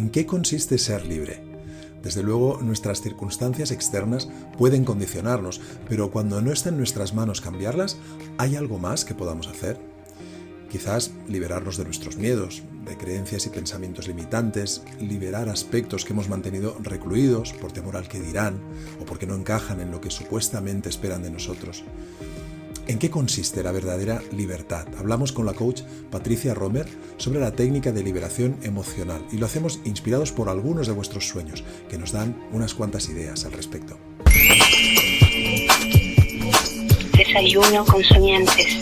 ¿En qué consiste ser libre? Desde luego, nuestras circunstancias externas pueden condicionarnos, pero cuando no está en nuestras manos cambiarlas, ¿hay algo más que podamos hacer? Quizás liberarnos de nuestros miedos, de creencias y pensamientos limitantes, liberar aspectos que hemos mantenido recluidos por temor al que dirán o porque no encajan en lo que supuestamente esperan de nosotros. ¿En qué consiste la verdadera libertad? Hablamos con la coach Patricia Romer sobre la técnica de liberación emocional y lo hacemos inspirados por algunos de vuestros sueños, que nos dan unas cuantas ideas al respecto. Desayuno con soñantes.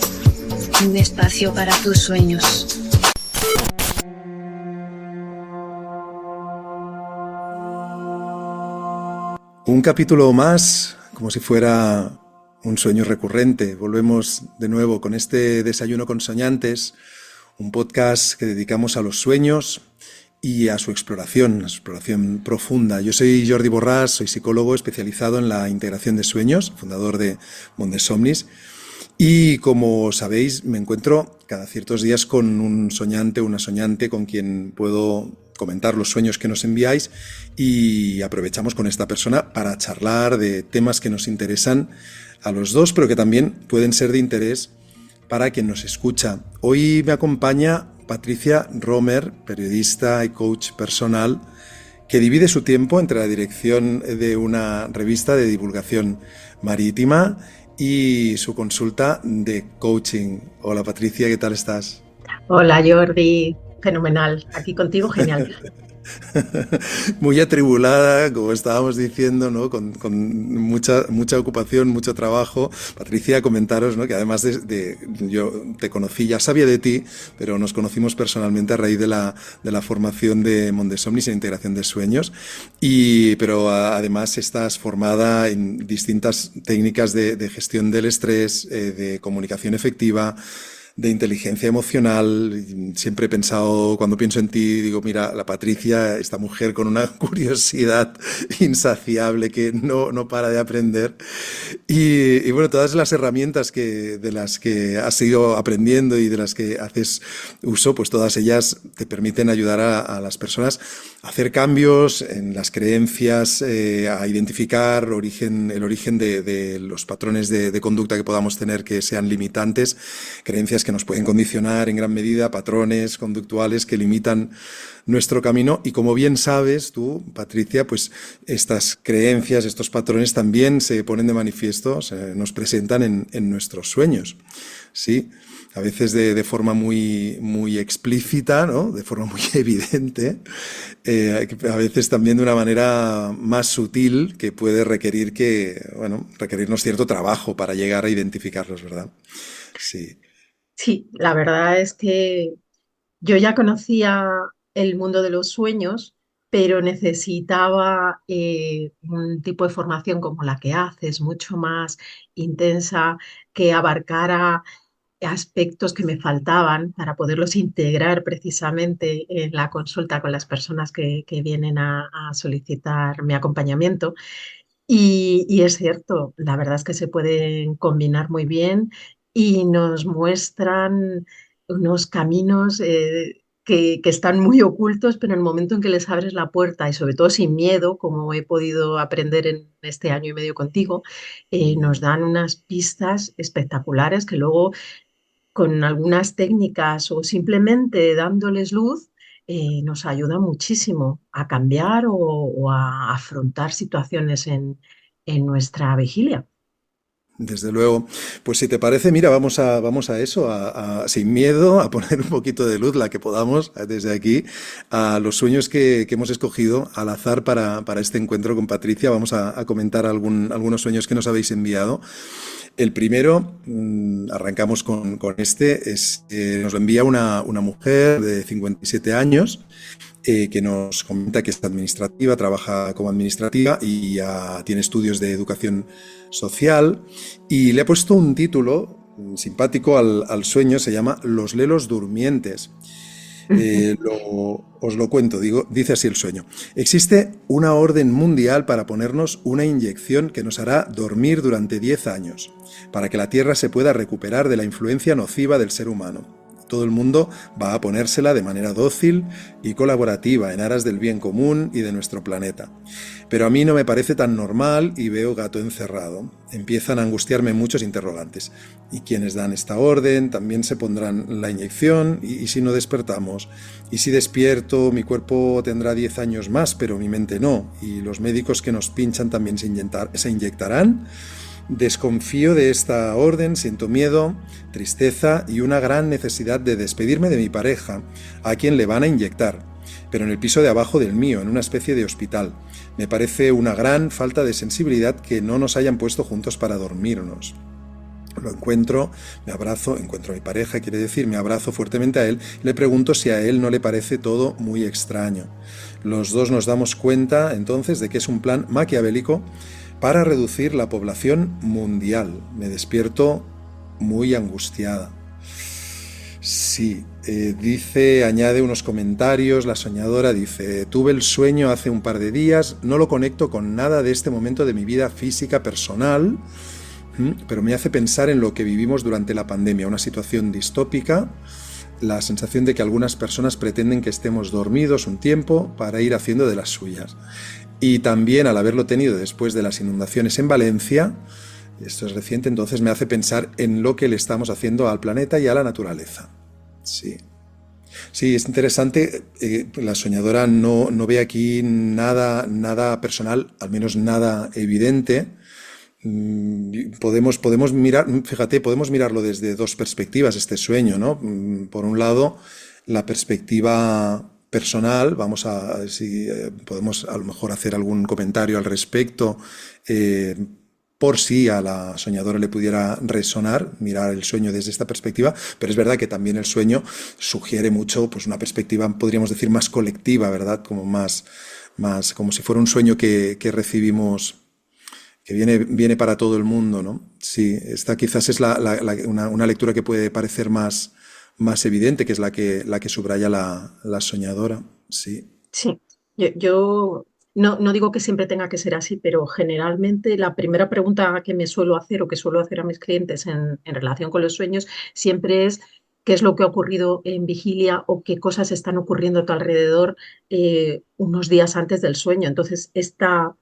Un espacio para tus sueños. Un capítulo más, como si fuera un sueño recurrente. Volvemos de nuevo con este Desayuno con Soñantes, un podcast que dedicamos a los sueños y a su exploración profunda. Yo soy Jordi Borràs, soy psicólogo especializado en la integración de sueños, fundador de Mondesomnis, y como sabéis me encuentro cada ciertos días con un soñante o una soñante con quien puedo comentar los sueños que nos enviáis y aprovechamos con esta persona para charlar de temas que nos interesan a los dos, pero que también pueden ser de interés para quien nos escucha. Hoy me acompaña Patricia Romer, periodista y coach personal, que divide su tiempo entre la dirección de una revista de divulgación marítima y su consulta de coaching. Hola Patricia, ¿qué tal estás? Hola Jordi, fenomenal, aquí contigo genial. Muy atribulada, como estábamos diciendo, ¿no? Con mucha ocupación, mucho trabajo. Patricia, comentaros, ¿no? Que además yo te conocí, ya sabía de ti, pero nos conocimos personalmente a raíz de la formación de Mondesomnis en integración de sueños. Pero además estás formada en distintas técnicas de gestión del estrés, de comunicación efectiva, de inteligencia emocional. Siempre he pensado, cuando pienso en ti, digo, mira, la Patricia, esta mujer con una curiosidad insaciable que no para de aprender. Y bueno, todas las herramientas de las que has ido aprendiendo y de las que haces uso, pues todas ellas te permiten ayudar a las personas a hacer cambios en las creencias, a identificar el origen de los patrones de conducta que podamos tener que sean limitantes, creencias que nos pueden condicionar en gran medida, patrones conductuales que limitan nuestro camino. Y como bien sabes tú, Patricia, pues estas creencias, estos patrones también se ponen de manifiesto, nos presentan en nuestros sueños, ¿sí? A veces de forma muy explícita, ¿no? De forma muy evidente, a veces también de una manera más sutil que puede requerirnos cierto trabajo para llegar a identificarlos, ¿verdad? Sí. Sí, la verdad es que yo ya conocía el mundo de los sueños, pero necesitaba un tipo de formación como la que haces, mucho más intensa, que abarcara aspectos que me faltaban para poderlos integrar precisamente en la consulta con las personas que vienen a solicitar mi acompañamiento. Y es cierto, la verdad es que se pueden combinar muy bien y nos muestran unos caminos que están muy ocultos, pero en el momento en que les abres la puerta y sobre todo sin miedo, como he podido aprender en este año y medio contigo, nos dan unas pistas espectaculares que luego con algunas técnicas o simplemente dándoles luz, nos ayuda muchísimo a cambiar o a afrontar situaciones en nuestra vigilia. Desde luego. Pues si te parece, mira, vamos a eso, sin miedo, a poner un poquito de luz, la que podamos, desde aquí, a los sueños que hemos escogido al azar para este encuentro con Patricia. Vamos a comentar algunos sueños que nos habéis enviado. El primero, arrancamos con este, nos lo envía una mujer de 57 años, que nos comenta que es administrativa, trabaja como administrativa y ya tiene estudios de educación social, y le ha puesto un título simpático al sueño, se llama Los lelos durmientes. Os lo cuento, dice así el sueño. Existe una orden mundial para ponernos una inyección que nos hará dormir durante 10 años, para que la Tierra se pueda recuperar de la influencia nociva del ser humano. Todo el mundo va a ponérsela de manera dócil y colaborativa en aras del bien común y de nuestro planeta. Pero a mí no me parece tan normal y veo gato encerrado. Empiezan a angustiarme muchos interrogantes. ¿Y quiénes dan esta orden? ¿También se pondrán la inyección? ¿Y si no despertamos? ¿Y si despierto, mi cuerpo tendrá 10 años más, pero mi mente no? ¿Y los médicos que nos pinchan también se inyectarán? Desconfío de esta orden, siento miedo, tristeza y una gran necesidad de despedirme de mi pareja, a quien le van a inyectar, pero en el piso de abajo del mío, en una especie de hospital. Me parece una gran falta de sensibilidad que no nos hayan puesto juntos para dormirnos. Lo encuentro, me abrazo, encuentro a mi pareja, quiere decir, me abrazo fuertemente a él, le pregunto si a él no le parece todo muy extraño. Los dos nos damos cuenta entonces de que es un plan maquiavélico para reducir la población mundial. Me despierto muy angustiada. Sí, añade unos comentarios, la soñadora dice, tuve el sueño hace un par de días, no lo conecto con nada de este momento de mi vida física personal, pero me hace pensar en lo que vivimos durante la pandemia, una situación distópica, la sensación de que algunas personas pretenden que estemos dormidos un tiempo para ir haciendo de las suyas. Y también al haberlo tenido después de las inundaciones en Valencia, esto es reciente, entonces me hace pensar en lo que le estamos haciendo al planeta y a la naturaleza. Sí, sí, es interesante, la soñadora no ve aquí nada personal, al menos nada evidente. Podemos mirar, fíjate, podemos mirarlo desde dos perspectivas, este sueño, ¿no? Por un lado, la perspectiva personal, vamos a ver si podemos a lo mejor hacer algún comentario al respecto, por si a la soñadora le pudiera resonar, mirar el sueño desde esta perspectiva, pero es verdad que también el sueño sugiere mucho, pues una perspectiva, podríamos decir, más colectiva, ¿verdad? Como más como si fuera un sueño que recibimos, que viene para todo el mundo, ¿no? Sí, esta quizás es una lectura que puede parecer más evidente, que es la que subraya la soñadora, sí. Sí, yo no digo que siempre tenga que ser así, pero generalmente la primera pregunta que me suelo hacer o que suelo hacer a mis clientes en relación con los sueños siempre es qué es lo que ha ocurrido en vigilia o qué cosas están ocurriendo a tu alrededor unos días antes del sueño. Entonces, esta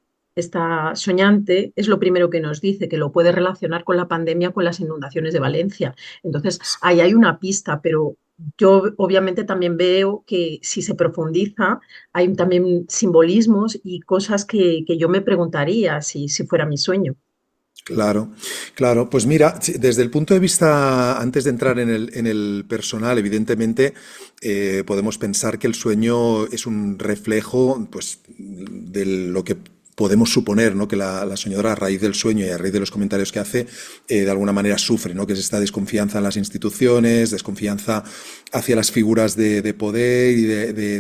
soñante es lo primero que nos dice, que lo puede relacionar con la pandemia, con las inundaciones de Valencia. Entonces, ahí hay una pista, pero yo obviamente también veo que si se profundiza, hay también simbolismos y cosas que yo me preguntaría si fuera mi sueño. Claro, claro. Pues mira, sí, desde el punto de vista, antes de entrar en el personal, evidentemente, podemos pensar que el sueño es un reflejo, pues, de lo que podemos suponer, ¿no? Que la soñadora, a raíz del sueño y a raíz de los comentarios que hace, de alguna manera sufre, ¿no? Que es esta desconfianza en las instituciones, desconfianza hacia las figuras de poder y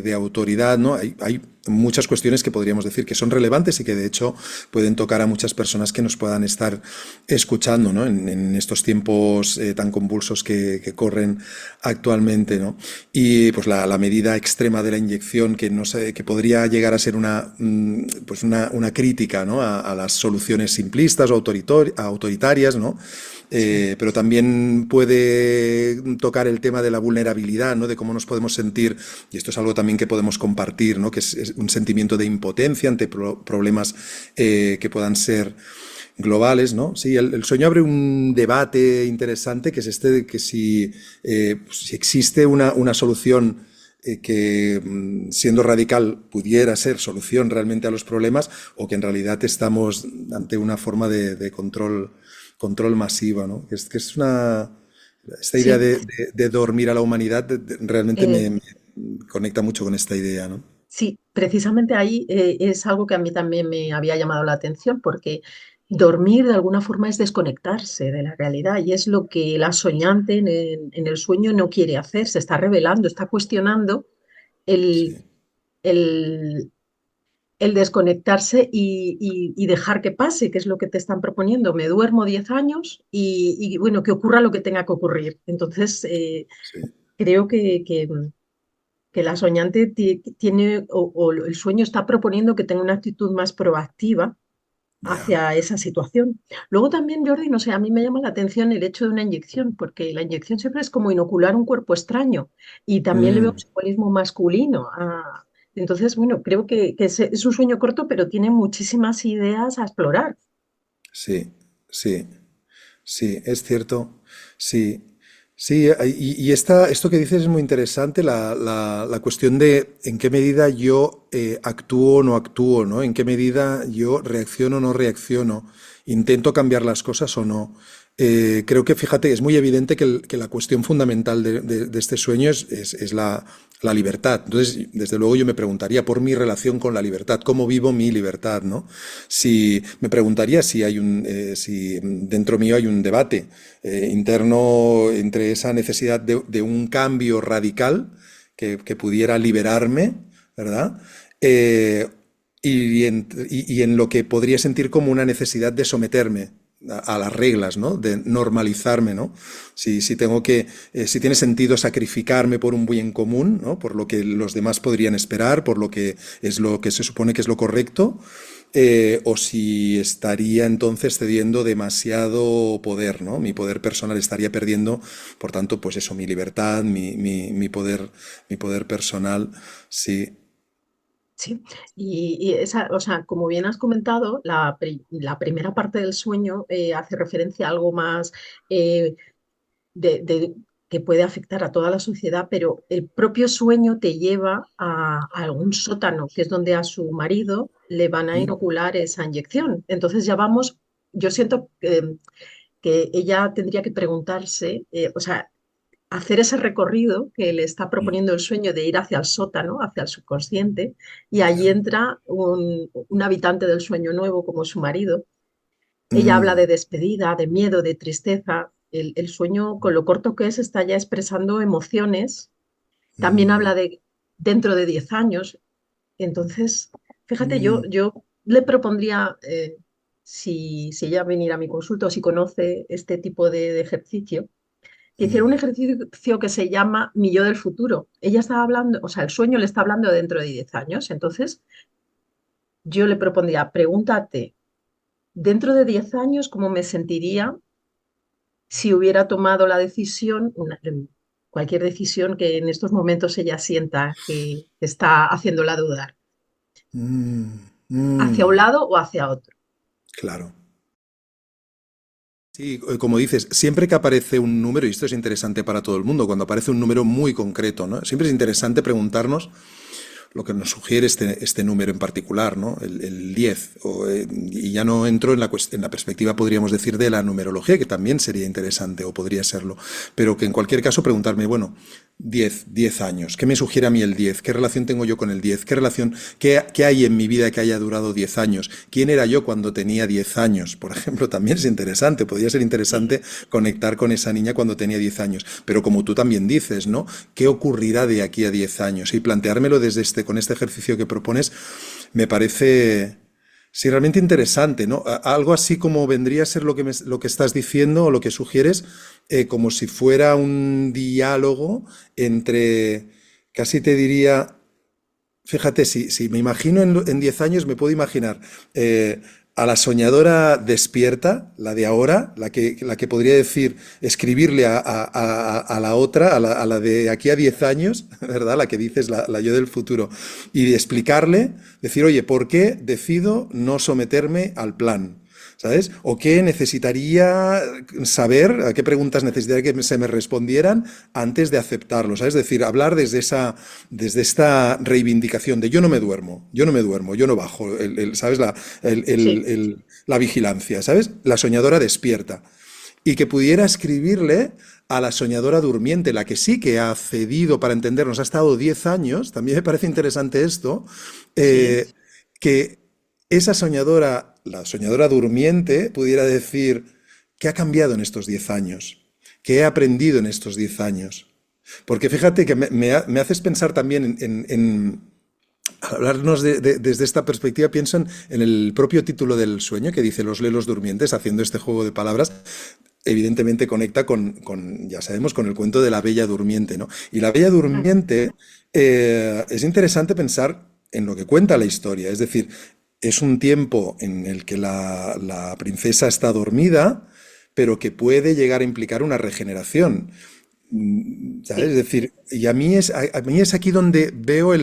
de autoridad, ¿no? Hay muchas cuestiones que podríamos decir que son relevantes y que de hecho pueden tocar a muchas personas que nos puedan estar escuchando, ¿no? En estos tiempos tan convulsos que corren actualmente, ¿no? Y pues la medida extrema de la inyección que no sé, que podría llegar a ser pues una crítica, ¿no? A las soluciones simplistas o autoritarias, ¿no? Pero también puede tocar el tema de la vulnerabilidad, ¿no? De cómo nos podemos sentir, y esto es algo también que podemos compartir, ¿no? Que es un sentimiento de impotencia ante problemas que puedan ser globales, ¿no? Sí, el sueño abre un debate interesante, que es este de que si existe una solución que, siendo radical, pudiera ser solución realmente a los problemas, o que en realidad estamos ante una forma de control masiva, ¿no? Que es esta idea Sí, de dormir a la humanidad, realmente eh, me conecta mucho con esta idea, ¿no? sí, precisamente ahí es algo que a mí también me había llamado la atención porque dormir de alguna forma es desconectarse de la realidad y es lo que la soñante en el sueño no quiere hacer, se está revelando, está cuestionando el, Sí, el, el desconectarse y dejar que pase, que es lo que te están proponiendo. Me duermo 10 años bueno, que ocurra lo que tenga que ocurrir. Entonces, sí. creo que la soñante tiene, o el sueño está proponiendo que tenga una actitud más proactiva ya. hacia esa situación. Luego también, Jordi, no sé, a mí me llama la atención el hecho de una inyección, porque la inyección siempre es como inocular un cuerpo extraño y también le veo un Mm, simbolismo masculino. Entonces, bueno, creo que es un sueño corto, pero tiene muchísimas ideas a explorar. sí, sí. Sí, es cierto. Sí, sí, esto que dices es muy interesante, la cuestión de en qué medida yo actúo o no actúo, ¿no? En qué medida yo reacciono o no reacciono, intento cambiar las cosas o no. Creo que, fíjate, es muy evidente que la cuestión fundamental de este sueño es la libertad. Entonces, desde luego yo me preguntaría por mi relación con la libertad, cómo vivo mi libertad, ¿no? Si me preguntaría si dentro mío hay un debate interno entre esa necesidad de un cambio radical que pudiera liberarme, ¿verdad? Eh, y en lo que podría sentir como una necesidad de someterme a las reglas, ¿no? De normalizarme, ¿no? Si tengo si tiene sentido sacrificarme por un bien común, ¿no? Por lo que los demás podrían esperar, por lo que es lo que se supone que es lo correcto, o si estaría entonces cediendo demasiado poder, ¿no? Mi poder personal estaría perdiendo, por tanto, pues eso, mi libertad, mi poder personal, sí. Sí, y esa, o sea, como bien has comentado, la primera parte del sueño hace referencia a algo más eh, que puede afectar a toda la sociedad, pero el propio sueño te lleva a algún sótano, que es donde a su marido le van a inocular esa inyección. Entonces ya vamos, yo siento que ella tendría que preguntarse, o sea, hacer ese recorrido que le está proponiendo el sueño de ir hacia el sótano, hacia el subconsciente, y allí entra un habitante del sueño nuevo como su marido. Ella habla Mm, de despedida, de miedo, de tristeza. El sueño, con lo corto que es, está ya expresando emociones. También mm, habla de dentro de 10 años. Entonces, fíjate, yo, mm, yo le propondría, si ella viniera a mi consulta o si conoce este tipo de ejercicio, que hiciera un mm. ejercicio que se llama Mi yo del futuro. Ella estaba hablando, o sea, el sueño le está hablando de dentro de 10 años. Entonces, yo le propondría, pregúntate, dentro de 10 años, ¿cómo me sentiría si hubiera tomado la decisión, cualquier decisión que en estos momentos ella sienta que está haciéndola dudar, Mm, hacia un mm, lado o hacia otro? claro. Sí, como dices, siempre que aparece un número, y esto es interesante para todo el mundo, cuando aparece un número muy concreto, ¿no? Siempre es interesante preguntarnos lo que nos sugiere este número en particular, ¿no? El 10. Y ya no entro en la perspectiva, podríamos decir, de la numerología, que también sería interesante o podría serlo, pero que en cualquier caso preguntarme, bueno, 10 años, ¿qué me sugiere a mí el 10? ¿Qué relación tengo yo con el 10? ¿Qué hay en mi vida que haya durado 10 años? ¿Quién era yo cuando tenía 10 años? Por ejemplo, también es interesante, podría ser interesante conectar con esa niña cuando tenía 10 años, pero como tú también dices, ¿no? ¿Qué ocurrirá de aquí a 10 años? Y planteármelo con este ejercicio que propones, me parece, sí, realmente interesante, ¿no? Algo así como vendría a ser lo que estás diciendo o lo que sugieres, como si fuera un diálogo entre, casi te diría, fíjate, si me imagino en 10 años, me puedo imaginar a la soñadora despierta, la de ahora, la que podría decir, escribirle a la otra, a la de aquí a 10 años, ¿verdad? La que dices, la yo del futuro, y de explicarle, decir, oye, ¿por qué decido no someterme al plan? ¿Sabes? ¿O qué necesitaría saber, a qué preguntas necesitaría que se me respondieran antes de aceptarlo? ¿Sabes? Es decir, hablar desde esta reivindicación de yo no me duermo, yo no me duermo, yo no bajo, ¿sabes? Sí, La vigilancia, ¿sabes? La soñadora despierta. Y que pudiera escribirle a la soñadora durmiente, la que sí que ha cedido para entendernos, ha estado 10 años, también me parece interesante esto, sí. eh, que esa soñadora, la soñadora durmiente, pudiera decir, ¿qué ha cambiado en estos 10 años? ¿Qué he aprendido en estos 10 años? Porque fíjate que me haces pensar también al hablarnos desde esta perspectiva, pienso en el propio título del sueño que dice Los lelos durmientes, haciendo este juego de palabras, evidentemente conecta ya sabemos, con el cuento de la Bella Durmiente, ¿no? Y la Bella Durmiente, es interesante pensar en lo que cuenta la historia, es decir, es un tiempo en el que la princesa está dormida, pero que puede llegar a implicar una regeneración. ¿Sabes? Es Sí, decir, y a mí es aquí donde veo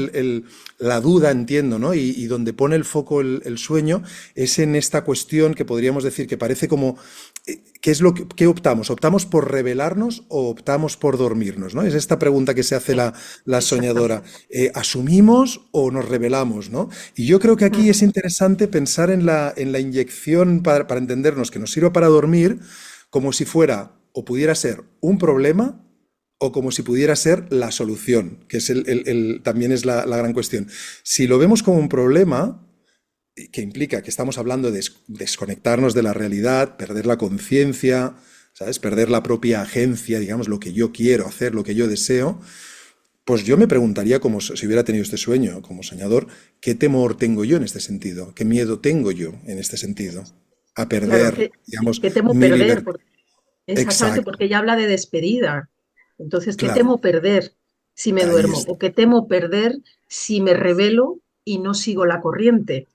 la duda, entiendo, ¿no? Y donde pone el foco el sueño, es en esta cuestión que podríamos decir que parece como, ¿qué es lo qué optamos? ¿Optamos por revelarnos o optamos por dormirnos, ¿no? Es esta pregunta que se hace sí, la soñadora. exactamente. ¿Asumimos o nos revelamos, ¿no? Y yo creo que aquí es Ujú. interesante pensar en la inyección para entendernos que nos sirva para dormir como si fuera o pudiera ser un problema o como si pudiera ser la solución, que es también es la gran cuestión. Si lo vemos como un problema, que implica que estamos hablando de desconectarnos de la realidad, perder la conciencia, ¿sabes? Perder la propia agencia, digamos, lo que yo quiero hacer, lo que yo deseo, pues yo me preguntaría, como si hubiera tenido este sueño como soñador, ¿qué temor tengo yo en este sentido? ¿Qué miedo tengo yo en este sentido? A Claro, perder, digamos, que temo mi perder, libertad. exactamente Exacto, porque ella habla de despedida. Entonces, ¿qué claro, temo perder si me ahí duermo? está. ¿O qué temo perder si me revelo y no sigo la corriente?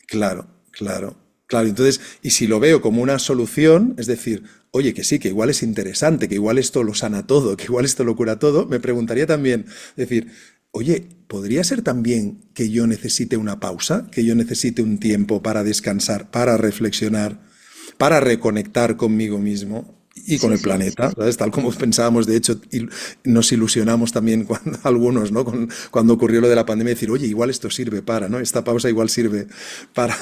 Claro, claro, claro. Entonces, y si lo veo como una solución, es decir, oye, que sí, que igual es interesante, que igual esto lo sana todo, que igual esto lo cura todo, me preguntaría también, decir, oye, ¿podría ser también que yo necesite una pausa, que yo necesite un tiempo para descansar, para reflexionar, para reconectar conmigo mismo y con Sí, el sí, sí, planeta, sí. ¿sabes? Tal como pensábamos, de hecho, nos ilusionamos también cuando, algunos, ¿no? Cuando ocurrió lo de la pandemia, decir, oye, igual esto sirve para, ¿no? Esta pausa igual sirve para,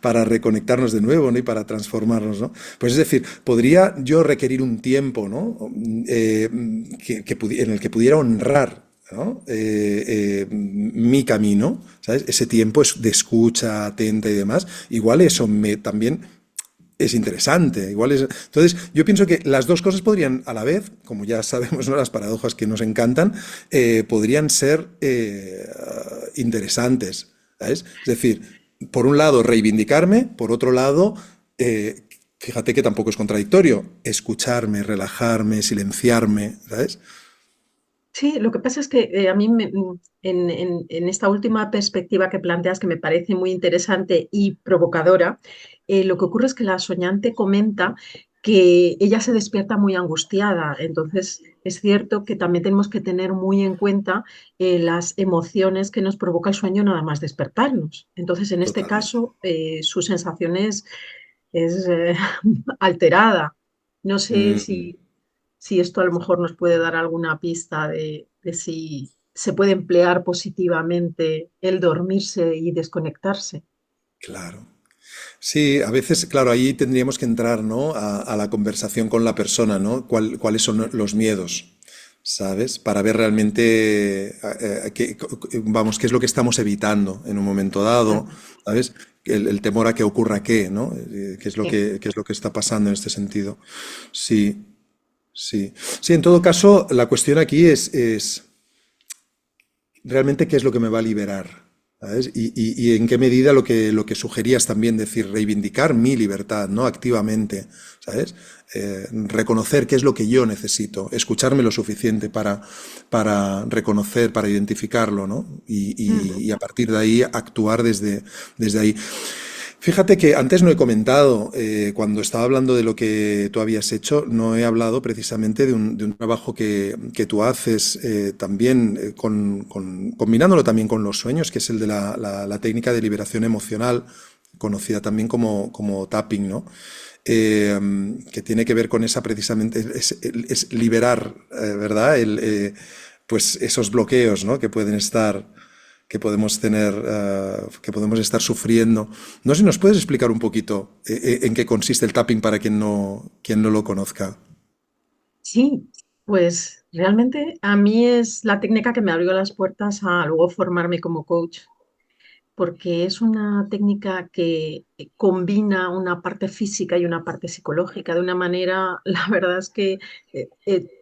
para reconectarnos de nuevo, ¿no? Y para transformarnos, ¿no? Pues es decir, podría yo requerir un tiempo, ¿no? En el que pudiera honrar, ¿no? Mi camino, ¿sabes? Ese tiempo es de escucha atenta y demás. Igual eso me también es interesante. Entonces, yo pienso que las dos cosas podrían, a la vez, como ya sabemos, ¿no? Las paradojas que nos encantan, podrían ser interesantes. ¿Sabes? Es decir, por un lado, reivindicarme, por otro lado, eh, fíjate que tampoco es contradictorio, escucharme, relajarme, silenciarme, ¿sabes? Sí, lo que pasa es que a mí en esta última perspectiva que planteas, que me parece muy interesante y provocadora, lo que ocurre es que la soñante comenta que ella se despierta muy angustiada. Entonces, es cierto que también tenemos que tener muy en cuenta las emociones que nos provoca el sueño nada más despertarnos. Entonces, en este Totalmente. caso, su sensación es alterada. No sé Mm. si esto a lo mejor nos puede dar alguna pista de si se puede emplear positivamente el dormirse y desconectarse. Claro. Sí, a veces, claro, ahí tendríamos que entrar, ¿no? A la conversación con la persona, ¿no? ¿Cuáles son los miedos? ¿Sabes? Para ver realmente, vamos, qué es lo que estamos evitando en un momento dado, Ujú. ¿sabes? El temor a que ocurra qué, ¿no? Sí. Qué es lo que está pasando en este sentido? Sí, sí. Sí, en todo caso, la cuestión aquí es realmente qué es lo que me va a liberar, ¿sabes? Y en qué medida lo que sugerías también, decir, reivindicar mi libertad, ¿no? Activamente, ¿sabes? Reconocer qué es lo que yo necesito, escucharme lo suficiente para reconocer, para identificarlo, ¿no? Ujú. Y a partir de ahí actuar desde ahí. Fíjate que antes no he comentado, cuando estaba hablando de lo que tú habías hecho, no he hablado precisamente de un trabajo que tú haces también, combinándolo también con los sueños, que es el de la técnica de liberación emocional, conocida también como tapping, ¿no? Que tiene que ver con esa precisamente, es liberar, ¿verdad? Pues esos bloqueos, ¿no? Que pueden estar que podemos tener, que podemos estar sufriendo. No sé si nos puedes explicar un poquito en qué consiste el tapping para quien no lo conozca. Sí, pues realmente a mí es la técnica que me abrió las puertas a luego formarme como coach, porque es una técnica que combina una parte física y una parte psicológica de una manera, la verdad es que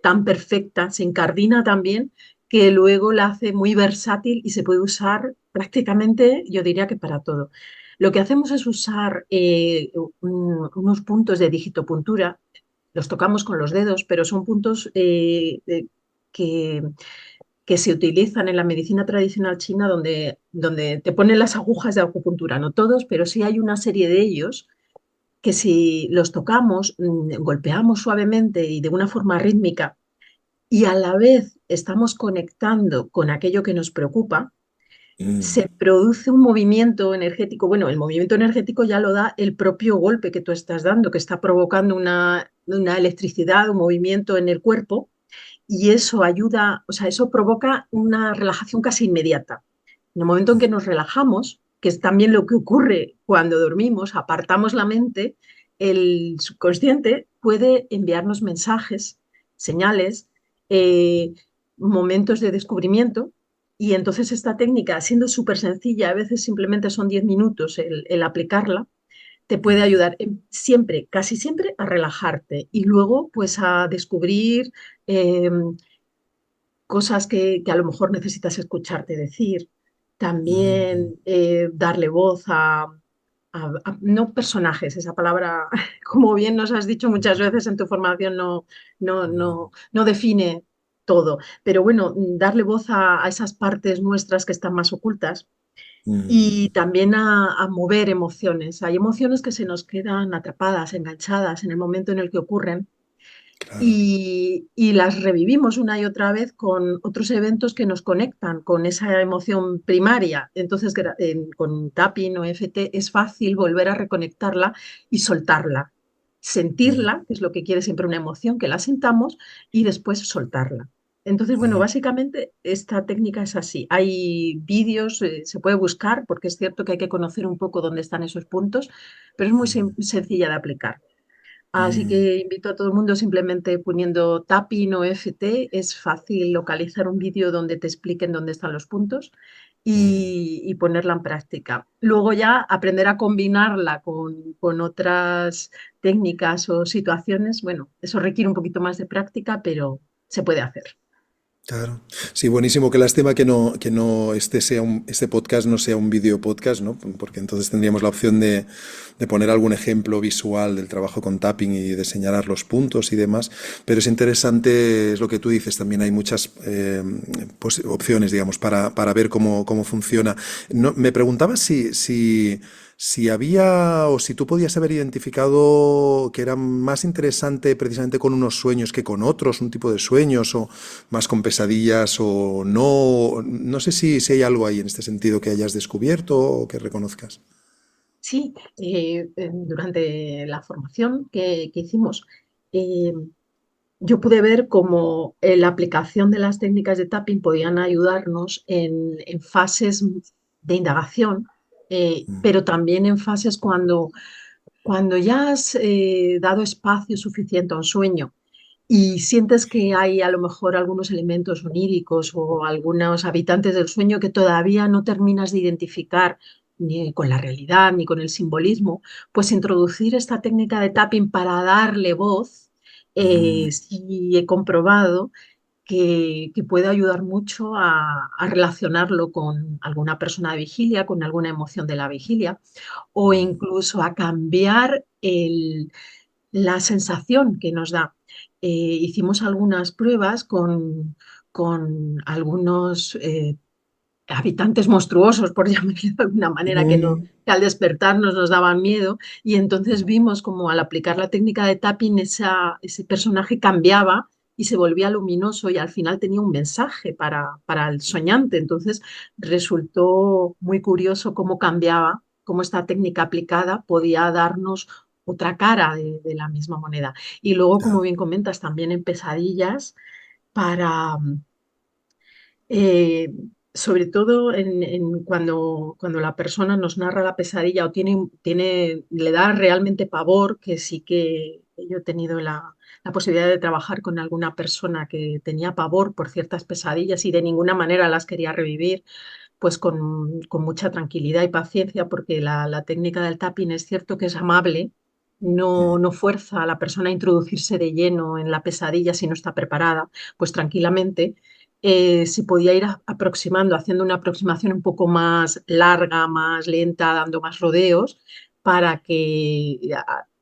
tan perfecta, se incardina también, que luego la hace muy versátil y se puede usar prácticamente, yo diría que para todo. Lo que hacemos es usar unos puntos de digitopuntura, los tocamos con los dedos, pero son puntos que que se utilizan en la medicina tradicional china donde te ponen las agujas de acupuntura, no todos, pero sí hay una serie de ellos que si los tocamos, golpeamos suavemente y de una forma rítmica y a la vez estamos conectando con aquello que nos preocupa, Mm, se produce un movimiento energético. Bueno, el movimiento energético ya lo da el propio golpe que tú estás dando, que está provocando una electricidad, un movimiento en el cuerpo, y eso ayuda, o sea, eso provoca una relajación casi inmediata. En el momento en que nos relajamos, que es también lo que ocurre cuando dormimos, apartamos la mente, el subconsciente puede enviarnos mensajes, señales, eh, momentos de descubrimiento. Y entonces esta técnica, siendo súper sencilla, a veces simplemente son 10 minutos el aplicarla, te puede ayudar siempre, casi siempre, a relajarte y luego pues a descubrir eh, cosas que a lo mejor necesitas escucharte decir. mm, También darle voz no personajes, esa palabra, como bien nos has dicho muchas veces en tu formación, no define todo. Pero bueno, darle voz a esas partes nuestras que están más ocultas y mm, también a mover emociones. Hay emociones que se nos quedan atrapadas, enganchadas en el momento en el que ocurren claro. y las revivimos una y otra vez con otros eventos que nos conectan con esa emoción primaria. Entonces, con tapping o EFT es fácil volver a reconectarla y soltarla. Mm, Sentirla, que es lo que quiere siempre una emoción, que la sintamos y después soltarla. Entonces, bueno, mm, básicamente esta técnica es así. Hay vídeos, se puede buscar, porque es cierto que hay que conocer un poco dónde están esos puntos, pero es muy sencilla de aplicar. Así mm. que invito a todo el mundo simplemente poniendo tapping o FT, es fácil localizar un vídeo donde te expliquen dónde están los puntos y ponerla en práctica. Luego ya aprender a combinarla con otras técnicas o situaciones, bueno, eso requiere un poquito más de práctica, pero se puede hacer. Claro. Sí, buenísimo. Qué lástima que no este podcast no sea un video podcast, ¿no? Porque entonces tendríamos la opción de poner algún ejemplo visual del trabajo con tapping y de señalar los puntos y demás. Pero es interesante, es lo que tú dices, también hay muchas opciones, digamos, para ver cómo funciona. No, me preguntaba si había o si tú podías haber identificado que era más interesante precisamente con unos sueños que con otros, un tipo de sueños o más con pesadillas o no. No sé si hay algo ahí en este sentido que hayas descubierto o que reconozcas. Sí, durante la formación que hicimos, eh, yo pude ver cómo la aplicación de las técnicas de tapping podían ayudarnos en fases de indagación, pero también en fases cuando ya has dado espacio suficiente a un sueño y sientes que hay a lo mejor algunos elementos oníricos o algunos habitantes del sueño que todavía no terminas de identificar ni con la realidad ni con el simbolismo, pues introducir esta técnica de tapping para darle voz, Mm, sí he comprobado que puede ayudar mucho a relacionarlo con alguna persona de vigilia, con alguna emoción de la vigilia, o incluso a cambiar la sensación que nos da. Hicimos algunas pruebas con algunos habitantes monstruosos, por llamarlo de alguna manera, mm, que al despertarnos nos daban miedo, y entonces vimos como al aplicar la técnica de tapping ese personaje cambiaba y se volvía luminoso y al final tenía un mensaje para el soñante. Entonces resultó muy curioso cómo cambiaba, cómo esta técnica aplicada podía darnos otra cara de la misma moneda. Y luego, como ya, bien comentas, también en pesadillas para eh, sobre todo cuando la persona nos narra la pesadilla o le da realmente pavor, que sí que yo he tenido la posibilidad de trabajar con alguna persona que tenía pavor por ciertas pesadillas y de ninguna manera las quería revivir, pues con mucha tranquilidad y paciencia, porque la técnica del tapping es cierto que es amable. No fuerza a la persona a introducirse de lleno en la pesadilla si no está preparada, pues tranquilamente se podía ir aproximando, haciendo una aproximación un poco más larga, más lenta, dando más rodeos, para que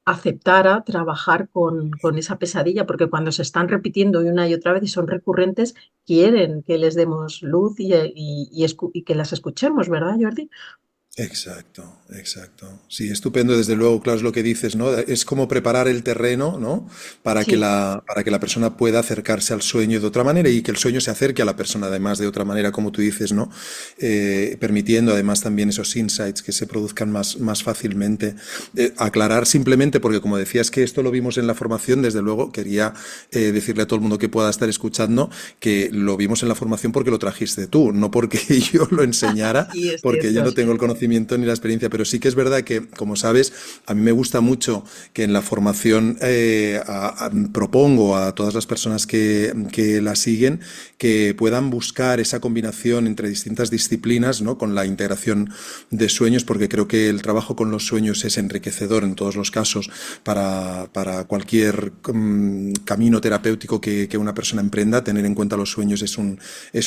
aceptara trabajar con esa pesadilla, porque cuando se están repitiendo una y otra vez y son recurrentes, quieren que les demos luz y que las escuchemos, ¿verdad, Jordi? Exacto, exacto. Sí, estupendo, desde luego, claro, es lo que dices, ¿no? Es como preparar el terreno, ¿no? Sí, Para que la persona pueda acercarse al sueño de otra manera y que el sueño se acerque a la persona además de otra manera, como tú dices, ¿no? Permitiendo además también esos insights que se produzcan más fácilmente. Aclarar simplemente, porque como decías que esto lo vimos en la formación, desde luego quería decirle a todo el mundo que pueda estar escuchando que lo vimos en la formación porque lo trajiste tú, no porque yo lo enseñara, sí, es porque yo cierto. no tengo el conocimiento ni la experiencia, pero sí que es verdad que, como sabes, a mí me gusta mucho que en la formación propongo a todas las personas que la siguen que puedan buscar esa combinación entre distintas disciplinas, ¿no? Con la integración de sueños, porque creo que el trabajo con los sueños es enriquecedor en todos los casos para cualquier camino terapéutico que una persona emprenda. Tener en cuenta los sueños es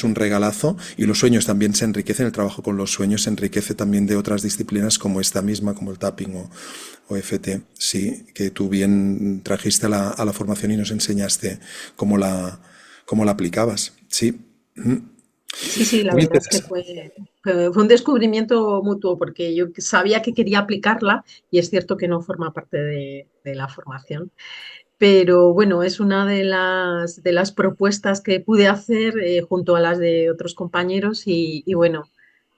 un regalazo, y los sueños también se enriquecen, el trabajo con los sueños se enriquece también de otras disciplinas como esta misma, como el tapping o FT. Sí, que tú bien trajiste a la formación y nos enseñaste cómo la aplicabas. Sí. Sí, sí, la Muy verdad es que interesante. fue un descubrimiento mutuo porque yo sabía que quería aplicarla y es cierto que no forma parte de la formación. Pero bueno, es una de las propuestas que pude hacer junto a las de otros compañeros y bueno,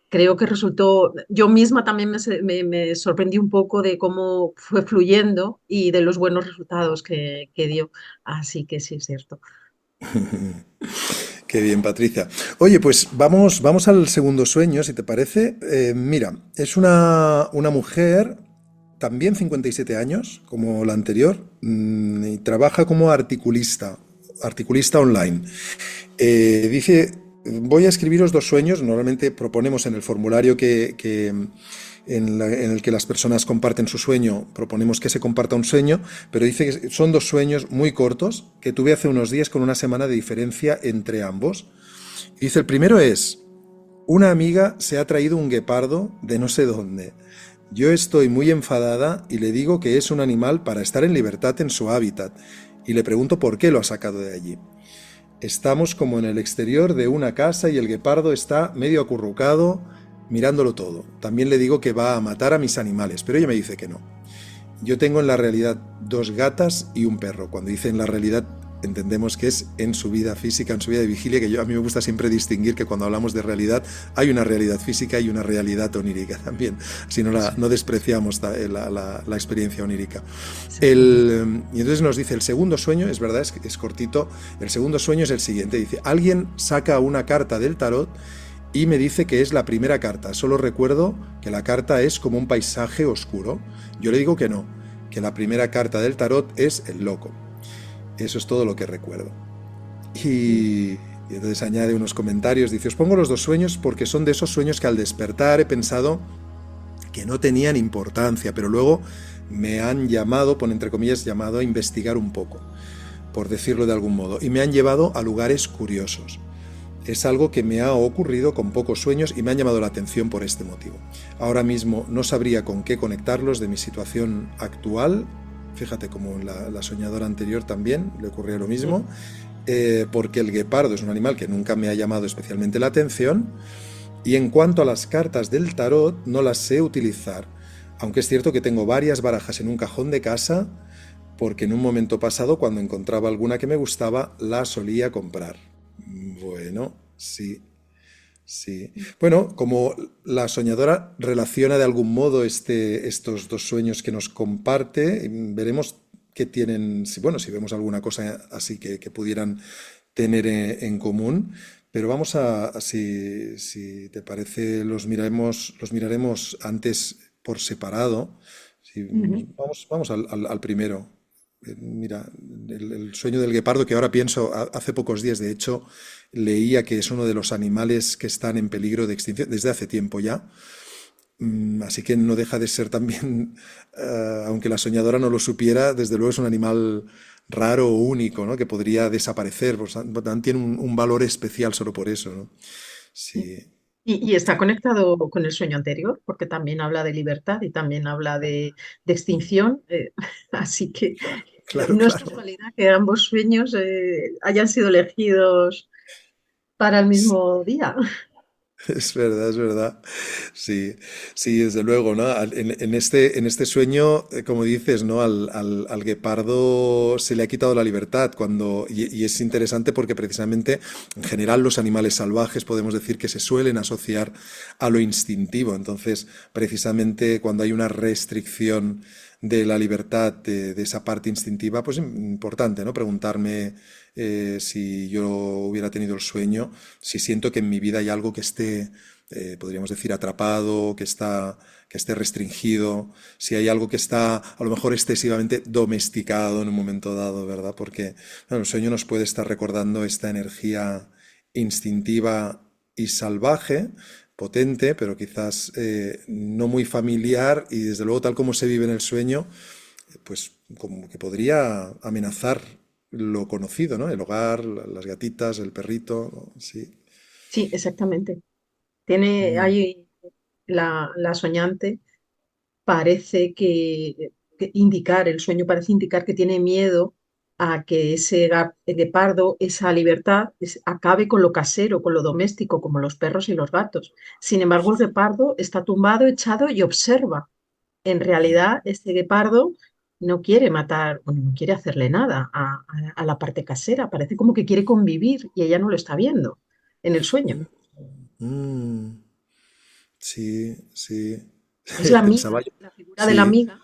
creo que resultó, yo misma también me sorprendí un poco de cómo fue fluyendo y de los buenos resultados que dio. Así que sí, es cierto. Qué bien, Patricia. Oye, pues vamos al segundo sueño, si te parece. Mira, es una mujer, también 57 años, como la anterior, y trabaja como articulista online. Dice, voy a escribiros dos sueños, normalmente proponemos en el formulario en el que las personas comparten su sueño, proponemos que se comparta un sueño, pero dice que son dos sueños muy cortos que tuve hace unos días con una semana de diferencia entre ambos. Y dice, el primero es, una amiga se ha traído un guepardo de no sé dónde. Yo estoy muy enfadada y le digo que es un animal para estar en libertad en su hábitat, y le pregunto por qué lo ha sacado de allí. Estamos como en el exterior de una casa y el guepardo está medio acurrucado mirándolo todo. También le digo que va a matar a mis animales, pero ella me dice que no. Yo tengo en la realidad dos gatas y un perro. Cuando dice en la realidad entendemos que es en su vida física, en su vida de vigilia, que a mí me gusta siempre distinguir que cuando hablamos de realidad hay una realidad física y una realidad onírica también, si no, no despreciamos la experiencia onírica. Y entonces nos dice, el segundo sueño, es verdad, es cortito, el segundo sueño es el siguiente, dice, alguien saca una carta del tarot y me dice que es la primera carta. Solo recuerdo que la carta es como un paisaje oscuro. Yo le digo que no, que la primera carta del tarot es el loco. Eso es todo lo que recuerdo. Y entonces añade unos comentarios, dice, os pongo los dos sueños porque son de esos sueños que al despertar he pensado que no tenían importancia, pero luego me han llamado, pone entre comillas, llamado a investigar un poco, por decirlo de algún modo, y me han llevado a lugares curiosos. Es algo que me ha ocurrido con pocos sueños y me han llamado la atención por este motivo. Ahora mismo no sabría con qué conectarlos de mi situación actual. Fíjate, como la soñadora anterior también le ocurría lo mismo, porque el guepardo es un animal que nunca me ha llamado especialmente la atención. Y en cuanto a las cartas del tarot, no las sé utilizar, aunque es cierto que tengo varias barajas en un cajón de casa, porque en un momento pasado, cuando encontraba alguna que me gustaba, la solía comprar. Bueno, sí, sí. Bueno, como la soñadora relaciona de algún modo estos dos sueños que nos comparte, veremos qué tienen, bueno, si vemos alguna cosa así que pudieran tener en común. Pero vamos si te parece, los miraremos antes por separado. Sí, Ujú. vamos al primero. Mira, el sueño del guepardo, que ahora pienso, hace pocos días, de hecho, leía que es uno de los animales que están en peligro de extinción desde hace tiempo ya. Así que no deja de ser también, aunque la soñadora no lo supiera, desde luego es un animal raro o único, ¿no? Que podría desaparecer, pues, tiene un valor especial solo por eso, ¿no? Sí. Y está conectado con el sueño anterior, porque también habla de libertad y también habla de extinción. Así que Claro, no es claro. casualidad que ambos sueños hayan sido elegidos para el mismo día. Es verdad, es verdad. Sí, sí, desde luego, ¿no? En este sueño, como dices, ¿no? Al guepardo se le ha quitado la libertad y es interesante porque precisamente en general los animales salvajes podemos decir que se suelen asociar a lo instintivo. Entonces, precisamente cuando hay una restricción de la libertad de esa parte instintiva, pues importante, ¿no? Preguntarme si yo hubiera tenido el sueño, si siento que en mi vida hay algo que esté, podríamos decir, atrapado, que esté restringido, si hay algo que está a lo mejor excesivamente domesticado en un momento dado, ¿verdad? Porque bueno, el sueño nos puede estar recordando esta energía instintiva y salvaje, potente, pero quizás no muy familiar y desde luego tal como se vive en el sueño, pues como que podría amenazar lo conocido, ¿no? El hogar, las gatitas, el perrito, ¿no? Sí. Sí, exactamente. Tiene Mm, ahí la soñante parece que indicar, el sueño parece indicar que tiene miedo a que el guepardo, esa libertad, acabe con lo casero, con lo doméstico, como los perros y los gatos. Sin embargo, el guepardo está tumbado, echado y observa. En realidad, este guepardo no quiere matar, bueno, no quiere hacerle nada a la parte casera, parece como que quiere convivir y ella no lo está viendo en el sueño. mm, sí, sí. Es la Pensaba amiga, yo. la figura de la Sí, amiga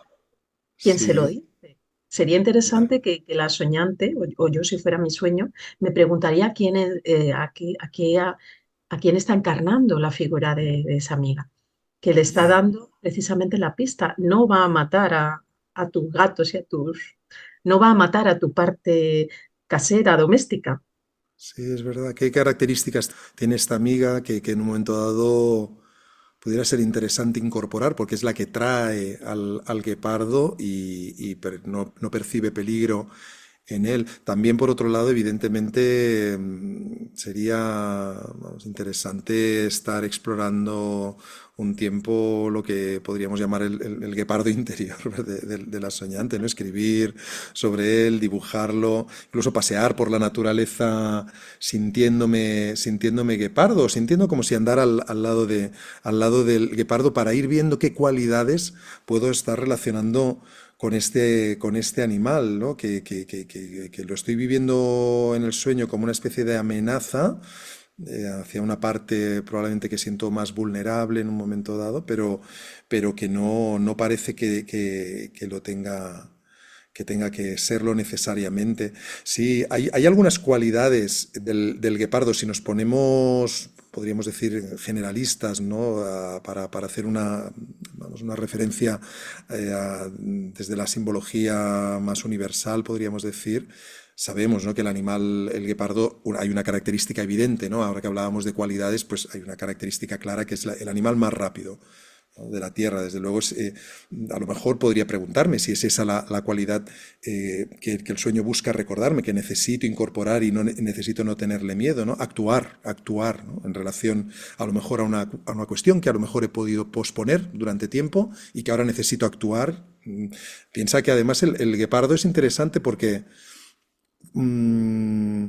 quien se lo sí. dice. Sería Ya. interesante que la soñante, o yo si fuera mi sueño, me preguntaría quién es, a quién está encarnando la figura de esa amiga, que le está Ya. dando precisamente la pista. No va a matar a tus gatos y no va a matar a tu parte casera, doméstica. Sí, es verdad. ¿Qué características tiene esta amiga que en un momento dado pudiera ser interesante incorporar? Porque es la que trae al guepardo no percibe peligro en él. También, por otro lado, evidentemente, sería vamos, interesante estar explorando un tiempo lo que podríamos llamar el guepardo interior de la soñante, ¿no? Escribir sobre él, dibujarlo, incluso pasear por la naturaleza sintiéndome guepardo, sintiendo como si andara al lado del guepardo para ir viendo qué cualidades puedo estar relacionando con este animal, ¿no? Que lo estoy viviendo en el sueño como una especie de amenaza hacia una parte probablemente que siento más vulnerable en un momento dado, pero que no parece que lo tenga, que tenga que serlo necesariamente. Sí, hay algunas cualidades del guepardo, si nos ponemos, podríamos decir, generalistas, ¿no? Para hacer vamos, una referencia desde la simbología más universal, podríamos decir. Sabemos, ¿no? Que el animal, el guepardo, hay una característica evidente, ¿no? Ahora que hablábamos de cualidades, pues hay una característica clara que es el animal más rápido, ¿no? De la Tierra. Desde luego, a lo mejor podría preguntarme si es esa la cualidad que el sueño busca recordarme, que necesito incorporar y necesito no tenerle miedo, ¿no? Actuar, ¿no? En relación a lo mejor a una cuestión que a lo mejor he podido posponer durante tiempo y que ahora necesito actuar. Piensa que además el guepardo es interesante porque mm,